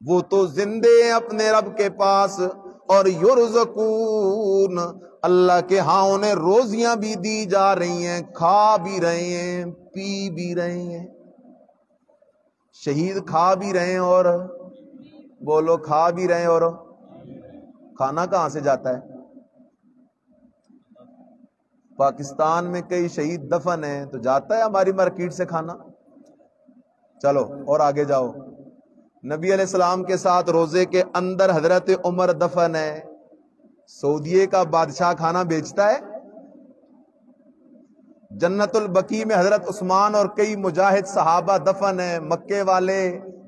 وہ تو زندے ہیں اپنے رب کے پاس، اور یرزقون، اللہ کے ہاں انہیں روزیاں بھی دی جا رہی ہیں، کھا بھی رہے ہیں، پی بھی رہے ہیں۔ شہید کھا بھی رہے ہیں اور بولو کھا بھی رہے ہیں اور کھانا کہاں سے جاتا ہے؟ پاکستان میں کئی شہید دفن ہیں تو جاتا ہے ہماری مارکیٹ سے کھانا؟ چلو اور آگے جاؤ، نبی علیہ السلام کے ساتھ روزے کے اندر حضرت عمر دفن ہے، سعودیے کا بادشاہ کھانا بیچتا ہے؟ جنت البقیع میں حضرت عثمان اور کئی مجاہد صحابہ دفن ہیں، مکے والے،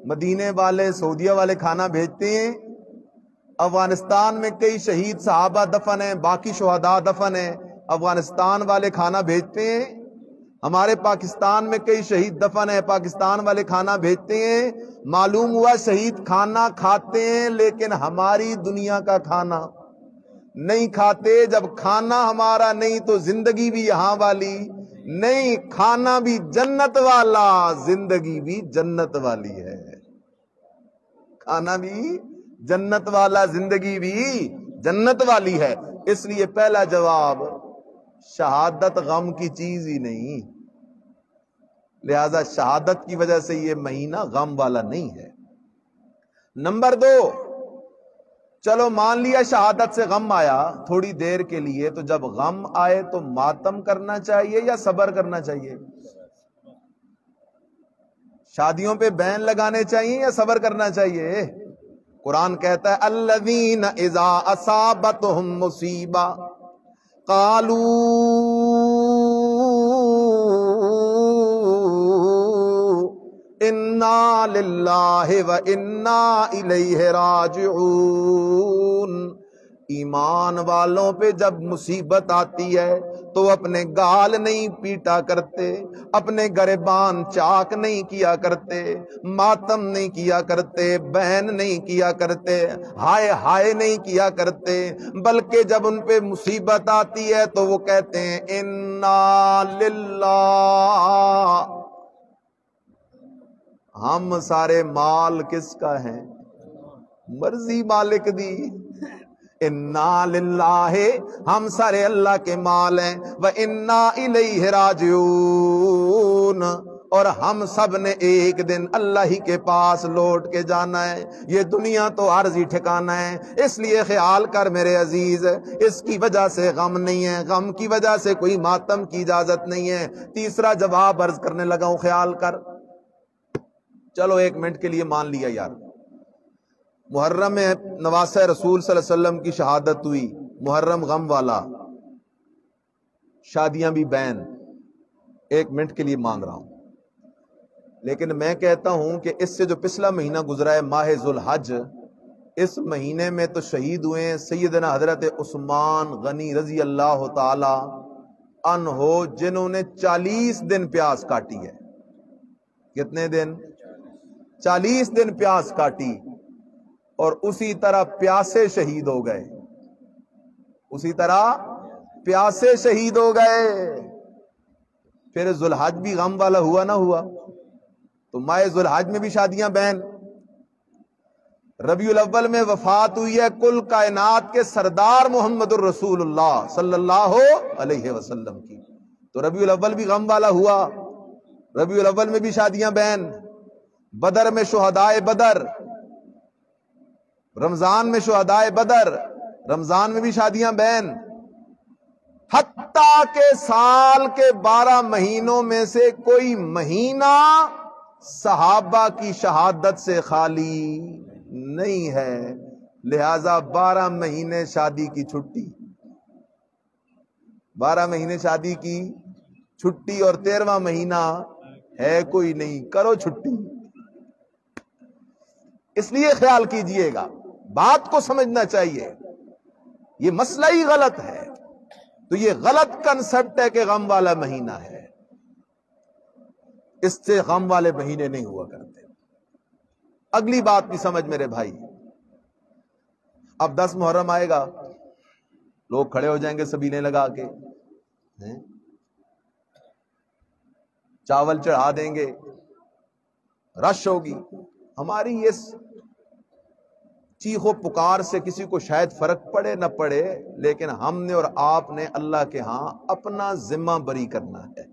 مدینے والے، سعودیہ والے کھانا بھیجتے ہیں؟ افغانستان میں کئی شہید صحابہ دفن ہیں، باقی شہداء دفن ہیں، افغانستان والے کھانا بھیجتے ہیں؟ ہمارے پاکستان میں کئی شہید دفن ہیں، پاکستان والے کھانا بھیجتے ہیں؟ معلوم ہوا شہید کھانا کھاتے ہیں لیکن ہماری دنیا کا کھانا نہیں کھاتے۔ جب کھانا ہمارا نہیں تو زندگی بھی یہاں والی نہیں، کھانا بھی جنت والا، زندگی بھی جنت والی ہے۔ کھانا بھی جنت والا، زندگی بھی جنت والی ہے۔ اس لیے پہلا جواب، شہادت غم کی چیز ہی نہیں، لہذا شہادت کی وجہ سے یہ مہینہ غم والا نہیں ہے۔ نمبر 2، چلو مان لیا شہادت سے غم آیا تھوڑی دیر کے لیے، تو جب غم آئے تو ماتم کرنا چاہیے یا صبر کرنا چاہیے؟ شادیوں پہ بین لگانے چاہیے یا صبر کرنا چاہیے؟ قرآن کہتا ہے الذین اذا اصابتہم مصیبہ قالوا انا للہ و انا الیہ راجعون۔ ایمان والوں پہ جب مصیبت آتی ہے تو اپنے گال نہیں پیٹا کرتے، اپنے گریبان چاک نہیں کیا کرتے، ماتم نہیں کیا کرتے، بہن نہیں کیا کرتے، ہائے ہائے نہیں کیا کرتے، بلکہ جب ان پہ مصیبت آتی ہے تو وہ کہتے ہیں انا للہ، ہم سارے مال کس کا ہے؟ مرضی مالک دی، انا للہ، ہم سارے اللہ کے مال ہیں، وَإِنَّا إِلَيْهِ راجعون، اور ہم سب نے ایک دن اللہ ہی کے پاس لوٹ کے جانا ہے۔ یہ دنیا تو عارضی ٹھکانہ ہے، اس لیے خیال کر میرے عزیز، اس کی وجہ سے غم نہیں ہے، غم کی وجہ سے کوئی ماتم کی اجازت نہیں ہے۔ تیسرا جواب عرض کرنے لگا ہوں، خیال کر، چلو 1 منٹ کے لیے مان لیا یار، محرم میں نواسہ رسول صلی اللہ علیہ وسلم کی شہادت ہوئی، محرم غم والا، شادیاں بھی بین، 1 منٹ کے لیے مان رہا ہوں، لیکن میں کہتا ہوں کہ اس سے جو پچھلا مہینہ گزرا ہے ماہ ذوالحج، اس مہینے میں تو شہید ہوئے ہیں سیدنا حضرت عثمان غنی رضی اللہ تعالی عنہ، جنہوں نے 40 دن پیاس کاٹی ہے۔ کتنے دن؟ 40 دن پیاس کاٹی، اور اسی طرح پیاسے شہید ہو گئے، اسی طرح پیاسے شہید ہو گئے۔ پھر ذوالحج بھی غم والا ہوا نہ ہوا؟ تو ماہ ذوالحج میں بھی شادیاں بین۔ ربیع الاول میں وفات ہوئی ہے کل کائنات کے سردار محمد الرسول اللہ صلی اللہ علیہ وسلم کی، تو ربیع الاول بھی غم والا ہوا، ربیع الاول میں بھی شادیاں بین۔ بدر میں شہدائے بدر، رمضان میں شہدائے بدر، رمضان میں بھی شادیاں بین۔ حتیٰ کہ سال کے 12 مہینوں میں سے کوئی مہینہ صحابہ کی شہادت سے خالی نہیں ہے، لہذا 12 مہینے شادی کی چھٹی، 12 مہینے شادی کی چھٹی، اور 13واں مہینہ ہے کوئی نہیں، کرو چھٹی۔ اس لیے خیال کیجئے گا، بات کو سمجھنا چاہیے، یہ مسئلہ ہی غلط ہے، تو یہ غلط کنسپٹ ہے کہ غم والا مہینہ ہے، اس سے غم والے مہینے نہیں ہوا کرتے۔ اگلی بات بھی سمجھ میرے بھائی، اب 10 محرم آئے گا، لوگ کھڑے ہو جائیں گے سبینے لگا کے، چاول چڑھا دیں گے، رش ہوگی۔ ہماری اس چیخ و پکار سے کسی کو شاید فرق پڑے نہ پڑے، لیکن ہم نے اور آپ نے اللہ کے ہاں اپنا ذمہ بری کرنا ہے۔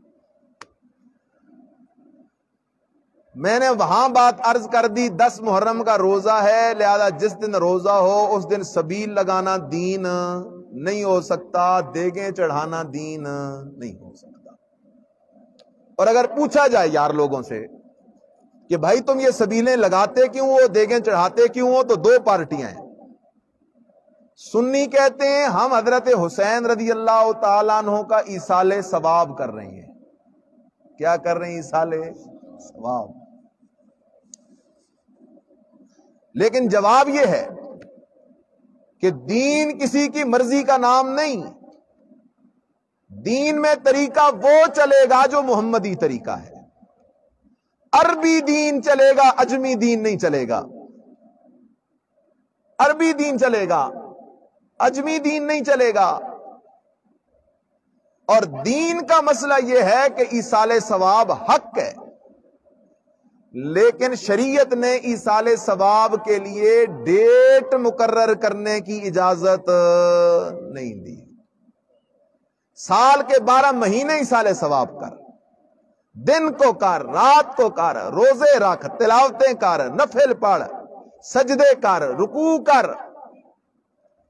میں نے وہاں بات عرض کر دی 10 محرم کا روزہ ہے، لہذا جس دن روزہ ہو اس دن سبیل لگانا دین نہیں ہو سکتا، دیگیں چڑھانا دین نہیں ہو سکتا۔ اور اگر پوچھا جائے یار لوگوں سے کہ بھائی تم یہ سبیلیں لگاتے کیوں ہو، دیگیں چڑھاتے کیوں ہو، تو 2 پارٹیاں ہیں۔ سنی کہتے ہیں ہم حضرت حسین رضی اللہ تعالیٰ عنہ کا ایصال ثواب کر رہے ہیں۔ کیا کر رہے ہیں؟ ایصال ثواب۔ لیکن جواب یہ ہے کہ دین کسی کی مرضی کا نام نہیں، دین میں طریقہ وہ چلے گا جو محمدی طریقہ ہے۔ عربی دین چلے گا، اجمی دین نہیں چلے گا۔ عربی دین چلے گا، اجمی دین نہیں چلے گا۔ اور دین کا مسئلہ یہ ہے کہ ایصال ثواب حق ہے، لیکن شریعت نے ایصال ثواب کے لیے ڈیٹ مقرر کرنے کی اجازت نہیں دی۔ سال کے 12 مہینے ایصال ثواب کر، دن کو کر، رات کو کر، روزے رکھ، تلاوتیں کر، نفل پڑھ، سجدے کر، رکوع کر،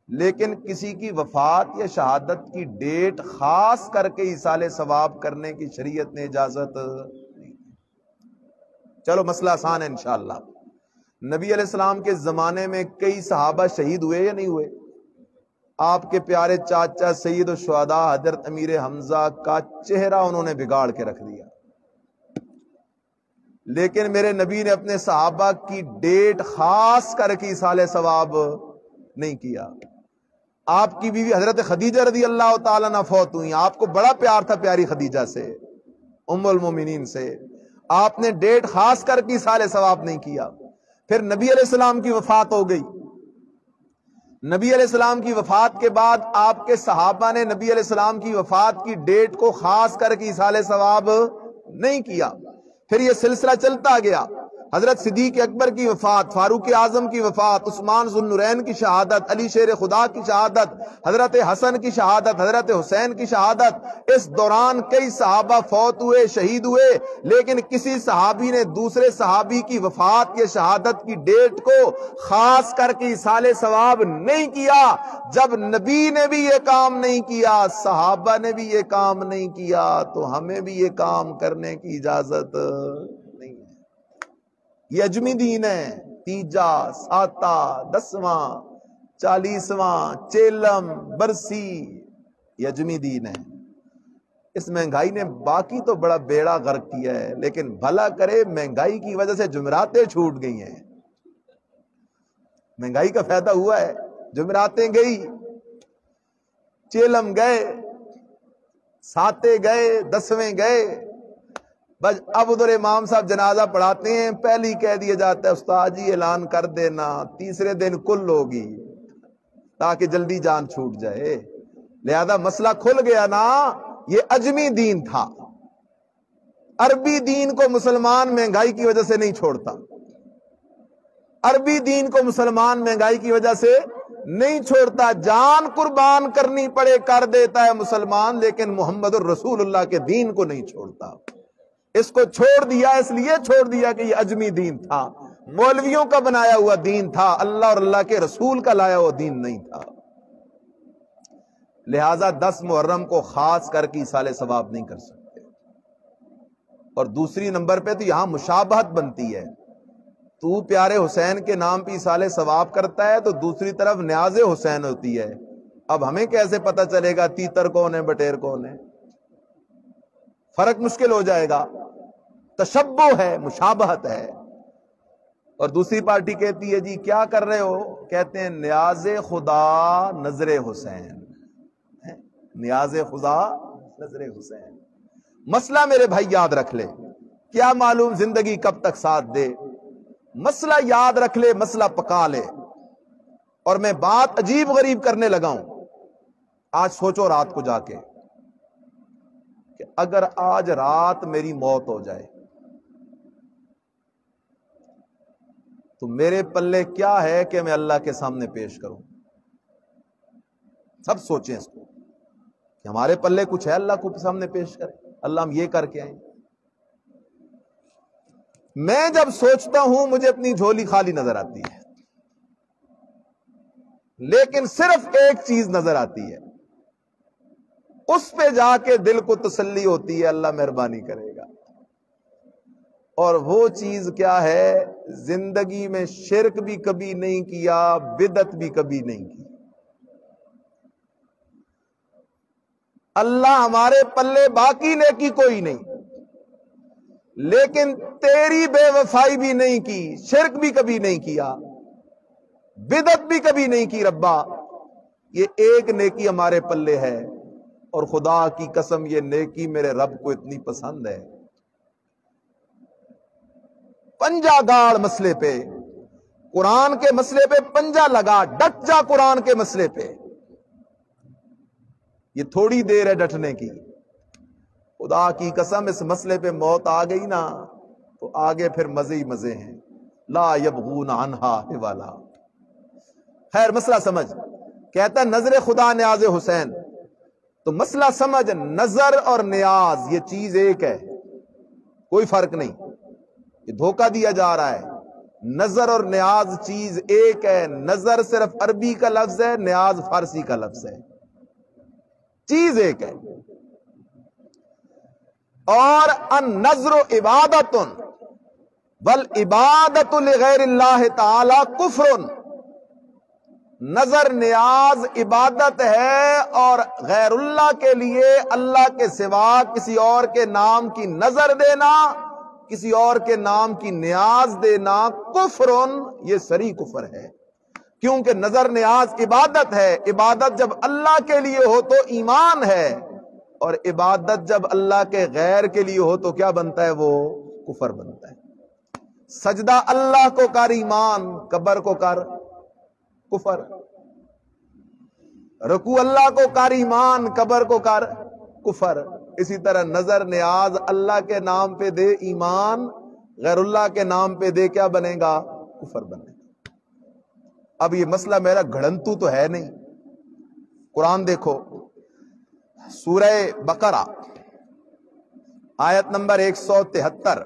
لیکن کسی کی وفات یا شہادت کی ڈیٹ خاص کر کے ایصال ثواب کرنے کی شریعت نے اجازت نہیں۔ چلو مسئلہ آسان ہے انشاءاللہ۔ نبی علیہ السلام کے زمانے میں کئی صحابہ شہید ہوئے یا نہیں ہوئے؟ آپ کے پیارے چاچا سید الشہداء حضرت امیر حمزہ کا چہرہ انہوں نے بگاڑ کے رکھ دیا، لیکن میرے نبی نے اپنے صحابہ کی ڈیٹ خاص کر کے ایصال ثواب نہیں کیا۔ آپ کی بیوی حضرت خدیجہ رضی اللہ تعالیٰ عنہ فوت ہوئی، آپ کو بڑا پیار تھا پیاری خدیجہ سے، ام المومنین سے، آپ نے ڈیٹ خاص کر کے ایصال ثواب نہیں کیا۔ پھر نبی علیہ السلام کی وفات ہو گئی، نبی علیہ السلام کی وفات کے بعد آپ کے صحابہ نے نبی علیہ السلام کی وفات کی ڈیٹ کو خاص کر کے ایصال ثواب نہیں کیا۔ پھر یہ سلسلہ چلتا گیا، حضرت صدیق اکبر کی وفات، فاروق اعظم کی وفات، عثمان ذو النورین کی شہادت، علی شیر خدا کی شہادت، حضرت حسن کی شہادت، حضرت حسین کی شہادت۔ اس دوران کئی صحابہ فوت ہوئے، شہید ہوئے، لیکن کسی صحابی نے دوسرے صحابی کی وفات یا شہادت کی ڈیٹ کو خاص کر کے ایصال ثواب نہیں کیا۔ جب نبی نے بھی یہ کام نہیں کیا، صحابہ نے بھی یہ کام نہیں کیا، تو ہمیں بھی یہ کام کرنے کی اجازت نہیں ہے۔ یہ اجمی دین ہے، تیجا، ساتا، 10واں، 40واں، چیلم، برسی، یہ اجمی دین ہے۔ اس مہنگائی نے باقی تو بڑا بیڑا غرق کیا ہے، لیکن بھلا کرے مہنگائی کی وجہ سے جمعراتیں چھوٹ گئی ہیں۔ مہنگائی کا فائدہ ہوا ہے، جمعراتیں گئی، چیلم گئے، ساتے گئے، 10ویں گئے، بس اب ادھر امام صاحب جنازہ پڑھاتے ہیں، پہلی کہہ دیا جاتا ہے استاد جی اعلان کر دینا تیسرے دن کل ہوگی، تاکہ جلدی جان چھوٹ جائے۔ لہذا مسئلہ کھل گیا نا، یہ اجمی دین تھا۔ عربی دین کو مسلمان مہنگائی کی وجہ سے نہیں چھوڑتا، عربی دین کو مسلمان مہنگائی کی وجہ سے نہیں چھوڑتا، جان قربان کرنی پڑے کر دیتا ہے مسلمان، لیکن محمد الرسول اللہ کے دین کو نہیں چھوڑتا۔ اس کو چھوڑ دیا، اس لیے چھوڑ دیا کہ یہ اجمی دین تھا، مولویوں کا بنایا ہوا دین تھا، اللہ اور اللہ کے رسول کا لایا ہوا دین نہیں تھا۔ لہٰذا 10 محرم کو خاص کر کے ایصال ثواب نہیں کر سکتے۔ اور دوسری نمبر پہ تو یہاں مشابہت بنتی ہے، تو پیارے حسین کے نام پہ ایصال ثواب کرتا ہے تو دوسری طرف نیاز حسین ہوتی ہے۔ اب ہمیں کیسے پتہ چلے گا تیتر کون ہے بٹیر کون ہے؟ فرق مشکل ہو جائے گا۔ تشبہ ہے، مشابہت ہے۔ اور دوسری پارٹی کہتی ہے جی کیا کر رہے ہو؟ کہتے ہیں نیاز خدا نظر حسین، نیاز خدا نظر حسین۔ مسئلہ میرے بھائی یاد رکھ لے، کیا معلوم زندگی کب تک ساتھ دے، مسئلہ یاد رکھ لے، مسئلہ پکا لے۔ اور میں بات عجیب غریب کرنے لگا ہوں، آج سوچو رات کو جا کے کہ اگر آج رات میری موت ہو جائے تو میرے پلے کیا ہے کہ میں اللہ کے سامنے پیش کروں؟ سب سوچیں اس کو کہ ہمارے پلے کچھ ہے اللہ کو سامنے پیش کریں، اللہ ہم یہ کر کے آئیں۔ میں جب سوچتا ہوں مجھے اپنی جھولی خالی نظر آتی ہے، لیکن صرف ایک چیز نظر آتی ہے، اس پہ جا کے دل کو تسلی ہوتی ہے، اللہ مہربانی کرے گا۔ اور وہ چیز کیا ہے؟ زندگی میں شرک بھی کبھی نہیں کیا، بدعت بھی کبھی نہیں کی۔ اللہ ہمارے پلے باقی نیکی کوئی نہیں، لیکن تیری بے وفائی بھی نہیں کی، شرک بھی کبھی نہیں کیا، بدعت بھی کبھی نہیں کی ربا۔ یہ ایک نیکی ہمارے پلے ہے، اور خدا کی قسم یہ نیکی میرے رب کو اتنی پسند ہے، پنجا گاڑ مسئلے پہ، قرآن کے مسئلے پہ پنجا لگا، ڈٹ جا قرآن کے مسئلے پہ۔ یہ تھوڑی دیر ہے ڈٹنے کی، خدا کی قسم اس مسئلے پہ موت آ گئی نا تو آگے پھر مزے ہی مزے ہیں، لا یبغون عنہا حوالا۔ خیر مسئلہ سمجھ، کہتا ہے نظر خدا نیاز حسین، تو مسئلہ سمجھ، نظر اور نیاز یہ چیز ایک ہے، کوئی فرق نہیں، یہ دھوکہ دیا جا رہا ہے۔ نظر اور نیاز چیز ایک ہے، نظر صرف عربی کا لفظ ہے، نیاز فارسی کا لفظ ہے، چیز ایک ہے۔ اور النظر عبادت والعبادت لغیر اللہ تعالی کفر، نظر نیاز عبادت ہے، اور غیر اللہ کے لیے اللہ کے سوا کسی اور کے نام کی نظر دینا، کسی اور کے نام کی نیاز دینا کفر، یہ سری کفر ہے۔ کیونکہ نظر نیاز عبادت ہے، عبادت جب اللہ کے لیے ہو تو ایمان ہے، اور عبادت جب اللہ کے غیر کے لیے ہو تو کیا بنتا ہے؟ وہ کفر بنتا ہے۔ سجدہ اللہ کو کر ایمان، قبر کو کر کفر، رکوع اللہ کو کر ایمان، قبر کو کر کفر۔ اسی طرح نظر نیاز اللہ کے نام پہ دے ایمان، غیر اللہ کے نام پہ دے کیا بنے گا؟ کفر بنے گا۔ اب یہ مسئلہ میرا گھڑنتو تو ہے نہیں، قرآن دیکھو، سورہ بقرہ آیت نمبر 173،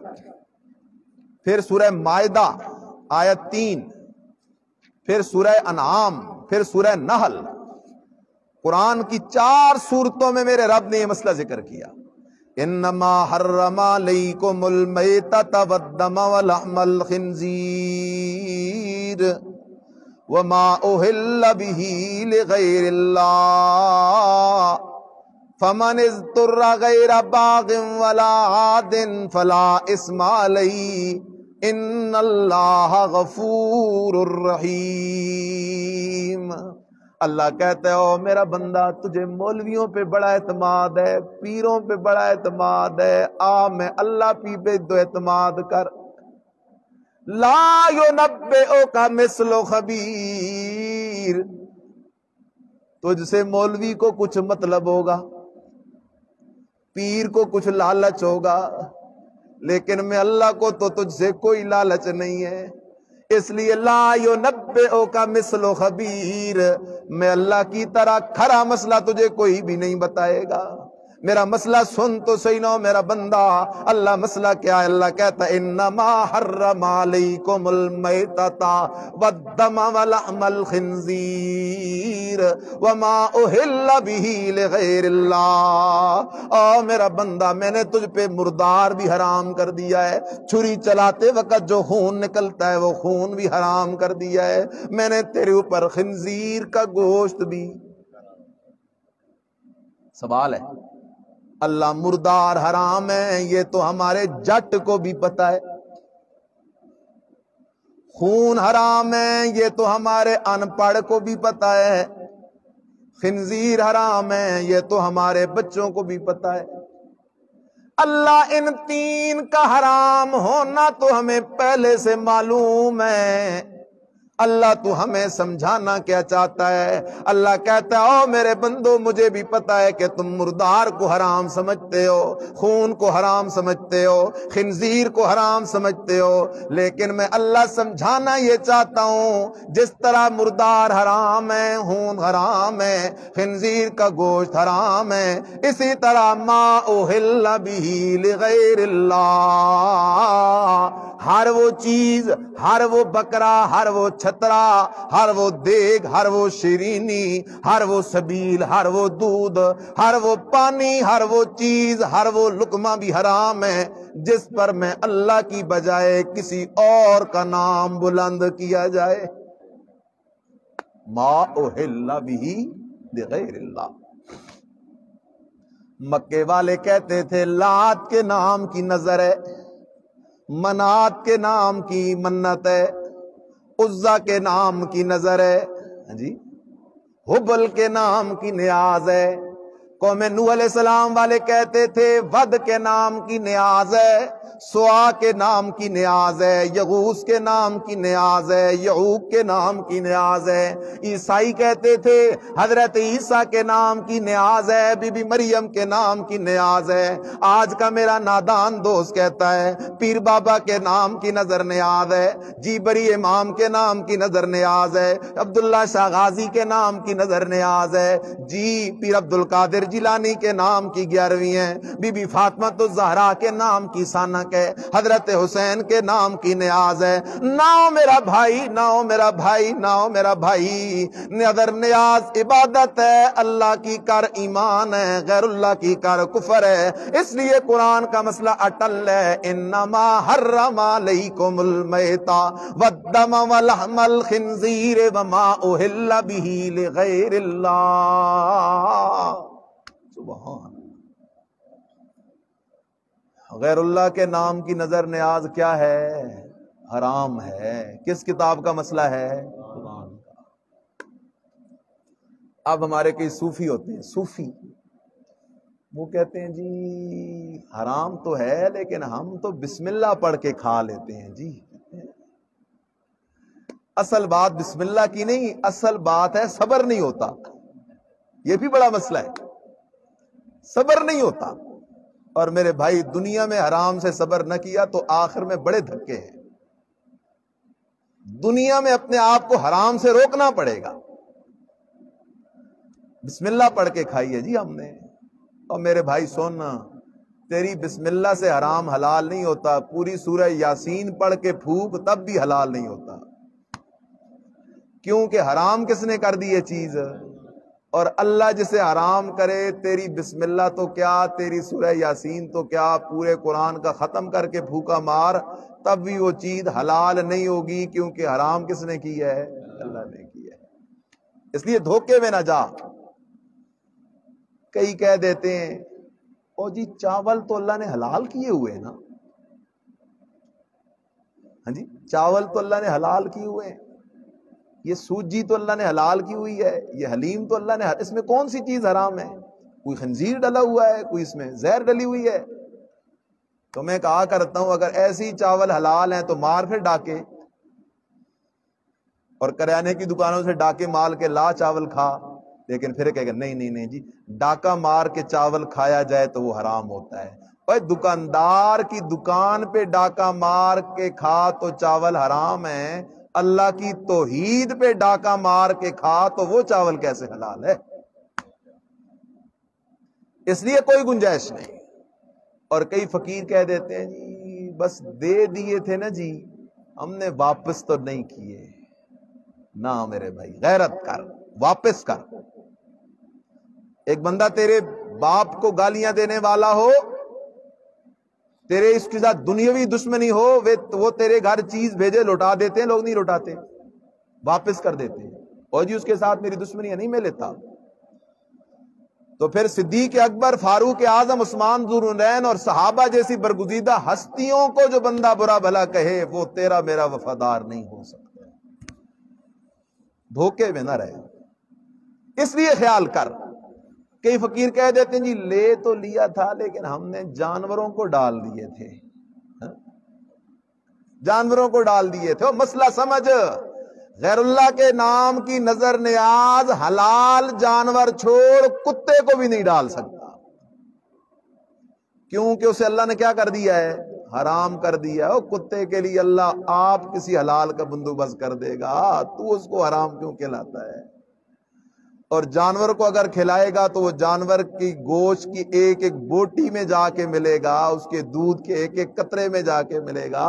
پھر سورہ مائدہ آیت 3، پھر سورہ انعام، پھر سورہ نحل، قرآن کی 4 سورتوں میں میرے رب نے یہ مسئلہ ذکر کیا۔ انما حرم علیکم المیتۃ والدم ولحم الخنزیر وما اہل بہ لغیر اللہ فمن اضطر غیر باغ ولا عاد فلا اثم علیہ ان اللہ غفور الرحیم۔ اللہ کہتا ہے او میرا بندہ، تجھے مولویوں پہ بڑا اعتماد ہے، پیروں پہ بڑا اعتماد ہے، میں اللہ پہ تو اعتماد کر۔ لا ينبئک مثل خبیر، تجھ سے مولوی کو کچھ مطلب ہوگا، پیر کو کچھ لالچ ہوگا، لیکن میں اللہ کو تو تجھ سے کوئی لالچ نہیں ہے، اس لیے لا ينبئک مثل خبیر، میں اللہ کی طرح کھرا مسئلہ تجھے کوئی بھی نہیں بتائے گا۔ میرا مسئلہ سن تو صحیح نہ میرا بندہ، اللہ مسئلہ کیا ہے؟ اللہ کہتا ہے انما حرم علیکم المیتۃ والدم ولحم الخنزیر وما اہل بہ لغیر اللہ۔ او میرا بندہ، میں نے تجھ پہ مردار بھی حرام کر دیا ہے، چھری چلاتے وقت جو خون نکلتا ہے وہ خون بھی حرام کر دیا ہے، میں نے تیرے اوپر خنزیر کا گوشت بھی۔ سوال ہے، اللہ مردار حرام ہے یہ تو ہمارے جٹ کو بھی پتا ہے، خون حرام ہے یہ تو ہمارے ان پڑھ کو بھی پتا ہے، خنزیر حرام ہے یہ تو ہمارے بچوں کو بھی پتا ہے۔ اللہ ان 3 کا حرام ہونا تو ہمیں پہلے سے معلوم ہے، اللہ تو ہمیں سمجھانا کیا چاہتا ہے؟ اللہ کہتا ہے او میرے بندو، مجھے بھی پتا ہے کہ تم مردار کو حرام سمجھتے ہو، خون کو حرام سمجھتے ہو، خنزیر کو حرام سمجھتے ہو، لیکن میں اللہ سمجھانا یہ چاہتا ہوں جس طرح مردار حرام ہے، خون حرام ہے، خنزیر کا گوشت حرام ہے، اسی طرح ما اہل بہ لغیر اللہ ہر وہ چیز، ہر وہ بکرا، ہر وہ چھترا، ہر وہ دیگ، ہر وہ شیرینی، ہر وہ سبیل، ہر وہ دودھ، ہر وہ پانی، ہر وہ چیز، ہر وہ لقمہ بھی حرام ہے جس پر میں اللہ کی بجائے کسی اور کا نام بلند کیا جائے۔ ما احل بہ لغیر اللہ۔ مکے والے کہتے تھے لات کے نام کی نظر ہے، منات کے نام کی منت ہے، عزا کے نام کی نظر ہے، جی حبل کے نام کی نیاز ہے۔ قوم نوح علیہ السلام والے کہتے تھے ود کے نام کی نیاز ہے، سوا کے نام کی نیاز ہے، یغوث کے نام کی نیاز ہے، یعوق کے نام کی نیاز ہے۔ عیسائی کہتے تھے حضرت عیسیٰ کے نام کی نیاز ہے، بی بی مریم کے نام کی نیاز ہے۔ آج کا میرا نادان دوست کہتا ہے پیر بابا کے نام کی نظر نیاز ہے، جی بری امام کے نام کی نظر نیاز ہے، عبداللہ شاہ غازی کے نام کی نظر نیاز ہے، جی پیر عبد القادر جیلانی کے نام کی 11ویں ہے، بی بی فاطمہ الزہرا کے نام کی سانک ہے، حضرت حسین کے نام کی نیاز ہے۔ ناؤ میرا بھائی، ناؤ میرا بھائی، ناؤ میرا بھائی، نظر نیاز عبادت ہے، اللہ کی کر ایمان ہے، غیر اللہ کی کر کفر ہے۔ اس لیے قرآن کا مسئلہ اٹل ہے، انما حرم علیکم المیتہ والدم ولحم الخنزیر وما اہل بہ لغیر اللہ۔ سبحان غیر اللہ کے نام کی نظر نیاز کیا ہے؟ حرام ہے۔ کس کتاب کا مسئلہ ہے؟ قرآن کا۔ اب ہمارے کئی صوفی ہوتے ہیں، صوفی وہ کہتے ہیں جی حرام تو ہے لیکن ہم تو بسم اللہ پڑھ کے کھا لیتے ہیں۔ جی اصل بات بسم اللہ کی نہیں، اصل بات ہے صبر نہیں ہوتا۔ یہ بھی بڑا مسئلہ ہے، صبر نہیں ہوتا۔ اور میرے بھائی دنیا میں حرام سے صبر نہ کیا تو آخر میں بڑے دھکے ہیں۔ دنیا میں اپنے آپ کو حرام سے روکنا پڑے گا۔ بسم اللہ پڑھ کے کھائی ہے جی ہم نے۔ اور میرے بھائی سننا، تیری بسم اللہ سے حرام حلال نہیں ہوتا، پوری سورہ یاسین پڑھ کے پھونک تب بھی حلال نہیں ہوتا، کیونکہ حرام کس نے کر دی یہ چیز؟ اور اللہ جسے حرام کرے، تیری بسم اللہ تو کیا، تیری سورہ یاسین تو کیا، پورے قرآن کا ختم کر کے پھوکا مار تب بھی وہ چیز حلال نہیں ہوگی، کیونکہ حرام کس نے کی ہے؟ اللہ نے کی ہے۔ اس لیے دھوکے میں نہ جا۔ کئی کہہ دیتے ہیں او جی چاول تو اللہ نے حلال کیے ہوئے ہیں نا، ہاں جی چاول تو اللہ نے حلال کیے ہوئے ہیں، یہ سوجی تو اللہ نے حلال کی ہوئی ہے، یہ حلیم تو اللہ نے، اس میں کون سی چیز حرام ہے؟ کوئی خنزیر ڈلا ہوا ہے، کوئی اس میں زہر ڈلی ہوئی ہے؟ تو میں کہا کرتا ہوں اگر ایسی چاول حلال ہیں تو مار پھر ڈاکے، اور کریانے کی دکانوں سے ڈاکے مال کے لا چاول کھا۔ لیکن پھر کہے گا نہیں نہیں نہیں جی ڈاکہ مار کے چاول کھایا جائے تو وہ حرام ہوتا ہے۔ اور دکاندار کی دکان پہ ڈاکہ مار کے کھا تو چاول حرام ہے، اللہ کی توحید پہ ڈاکہ مار کے کھا تو وہ چاول کیسے حلال ہے؟ اس لیے کوئی گنجائش نہیں۔ اور کئی فقیر کہہ دیتے ہیں جی بس دے دیے تھے نا جی ہم نے واپس تو نہیں کیے۔ نہ میرے بھائی غیرت کر، واپس کر۔ ایک بندہ تیرے باپ کو گالیاں دینے والا ہو، تیرے اس کے ساتھ دنیاوی دشمنی ہو، وہ تیرے گھر چیز بھیجے لوٹا دیتے ہیں، لوگ نہیں لوٹاتے، واپس کر دیتے ہیں، اور جی اس کے ساتھ میری دشمنی نہیں میں لیتا۔ تو پھر صدیق اکبر، فاروق اعظم، عثمان ذو النورین اور صحابہ جیسی برگزیدہ ہستیوں کو جو بندہ برا بھلا کہے وہ تیرا میرا وفادار نہیں ہو سکتا۔ دھوکے میں نہ رہے۔ اس لیے خیال کر۔ کئی فقیر کہہ دیتے ہیں جی لے تو لیا تھا لیکن ہم نے جانوروں کو ڈال دیے تھے، جانوروں کو ڈال دیے تھے۔ مسئلہ سمجھ، غیر اللہ کے نام کی نظر نیاز حلال جانور چھوڑ کتے کو بھی نہیں ڈال سکتا، کیونکہ اسے اللہ نے کیا کر دیا ہے؟ حرام کر دیا۔ کتے کے لیے اللہ آپ کسی حلال کا بندوبست کر دے گا، تو اس کو حرام کیوں کہلاتا ہے؟ اور جانور کو اگر کھلائے گا تو وہ جانور کی گوشت کی ایک ایک بوٹی میں جا کے ملے گا، اس کے دودھ کے ایک ایک قطرے میں جا کے ملے گا۔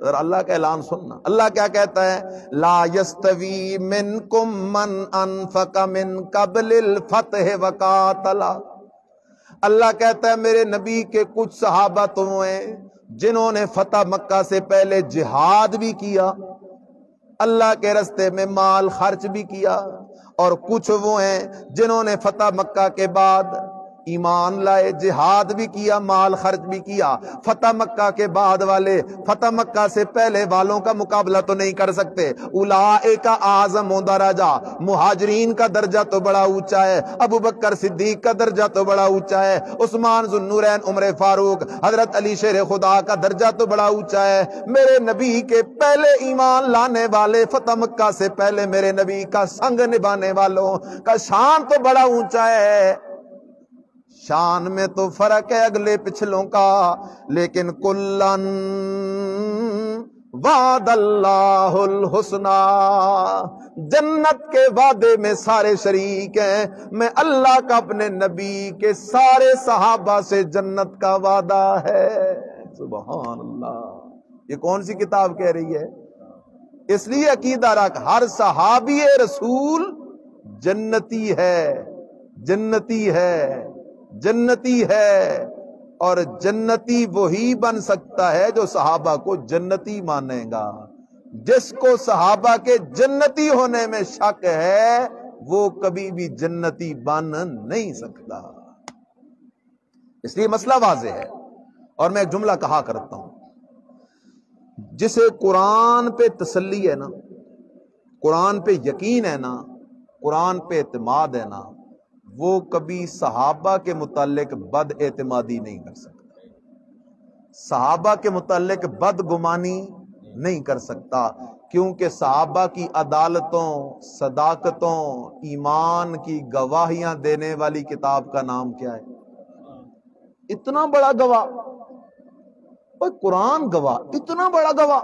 اللہ کا اعلان سننا. اللہ کیا کہتا ہے؟ لا یستوی منکم من انفق من قبل الفتح وقاتل. اللہ کہتا ہے میرے نبی کے کچھ صحابہ تو ہیں جنہوں نے فتح مکہ سے پہلے جہاد بھی کیا، اللہ کے راستے میں مال خرچ بھی کیا، اور کچھ وہ ہیں جنہوں نے فتح مکہ کے بعد ایمان لائے، جہاد بھی کیا، مال خرچ بھی کیا. فتح مکہ کے بعد والے فتح مکہ سے پہلے والوں کا مقابلہ تو نہیں کر سکتے. اولئک اعظم درجہ، مہاجرین کا درجہ تو بڑا اونچا ہے، ابو بکر صدیق کا درجہ تو بڑا اونچا ہے، عثمان ذو النورین عمر فاروق، حضرت علی شیر خدا کا درجہ تو بڑا اونچا ہے. میرے نبی کے پہلے ایمان لانے والے، فتح مکہ سے پہلے میرے نبی کا سنگ نبھانے والوں کا شان تو بڑا اونچا ہے. شان میں تو فرق ہے اگلے پچھلوں کا، لیکن کلن وعد اللہ الحسنی، جنت کے وعدے میں سارے شریک ہیں. میں اللہ کا اپنے نبی کے سارے صحابہ سے جنت کا وعدہ ہے. سبحان اللہ. یہ کون سی کتاب کہہ رہی ہے؟ اس لیے عقیدہ رکھ، ہر صحابی رسول جنتی ہے، جنتی ہے، جنتی ہے. اور جنتی وہی بن سکتا ہے جو صحابہ کو جنتی مانے گا. جس کو صحابہ کے جنتی ہونے میں شک ہے وہ کبھی بھی جنتی بن نہیں سکتا. اس لیے مسئلہ واضح ہے. اور میں ایک جملہ کہا کرتا ہوں، جسے قرآن پہ تسلی ہے نا، قرآن پہ یقین ہے نا، قرآن پہ اعتماد ہے نا، وہ کبھی صحابہ کے متعلق بد اعتمادی نہیں کر سکتا، صحابہ کے متعلق بد گمانی نہیں کر سکتا. کیونکہ صحابہ کی عدالتوں، صداقتوں، ایمان کی گواہیاں دینے والی کتاب کا نام کیا ہے؟ اتنا بڑا گواہ، اور قرآن گواہ، اتنا بڑا گواہ.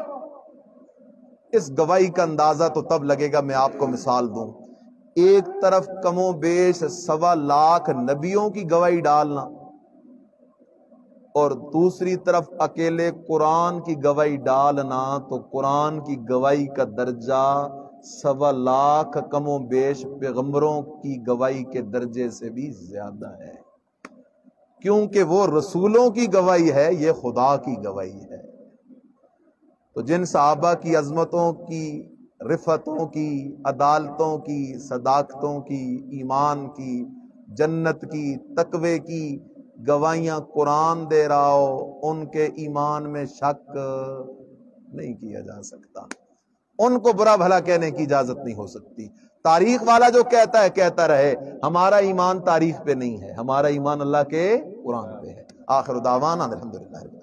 اس گواہی کا اندازہ تو تب لگے گا، میں آپ کو مثال دوں. ایک طرف کم و بیش 1.25 لاکھ نبیوں کی گواہی ڈالنا، اور دوسری طرف اکیلے قرآن کی گواہی ڈالنا، تو قرآن کی گواہی کا درجہ 1.25 لاکھ کم و بیش پیغمبروں کی گواہی کے درجے سے بھی زیادہ ہے. کیونکہ وہ رسولوں کی گواہی ہے، یہ خدا کی گواہی ہے. تو جن صحابہ کی عظمتوں کی، رفتوں کی، عدالتوں کی، صداقتوں کی، ایمان کی، جنت کی، تقوی کی گواہیاں قرآن دے رہا ہو، ان کے ایمان میں شک نہیں کیا جا سکتا. ان کو برا بھلا کہنے کی اجازت نہیں ہو سکتی. تاریخ والا جو کہتا ہے کہتا رہے، ہمارا ایمان تاریخ پہ نہیں ہے، ہمارا ایمان اللہ کے قرآن پہ ہے. آخر دعوانا الحمدللہ.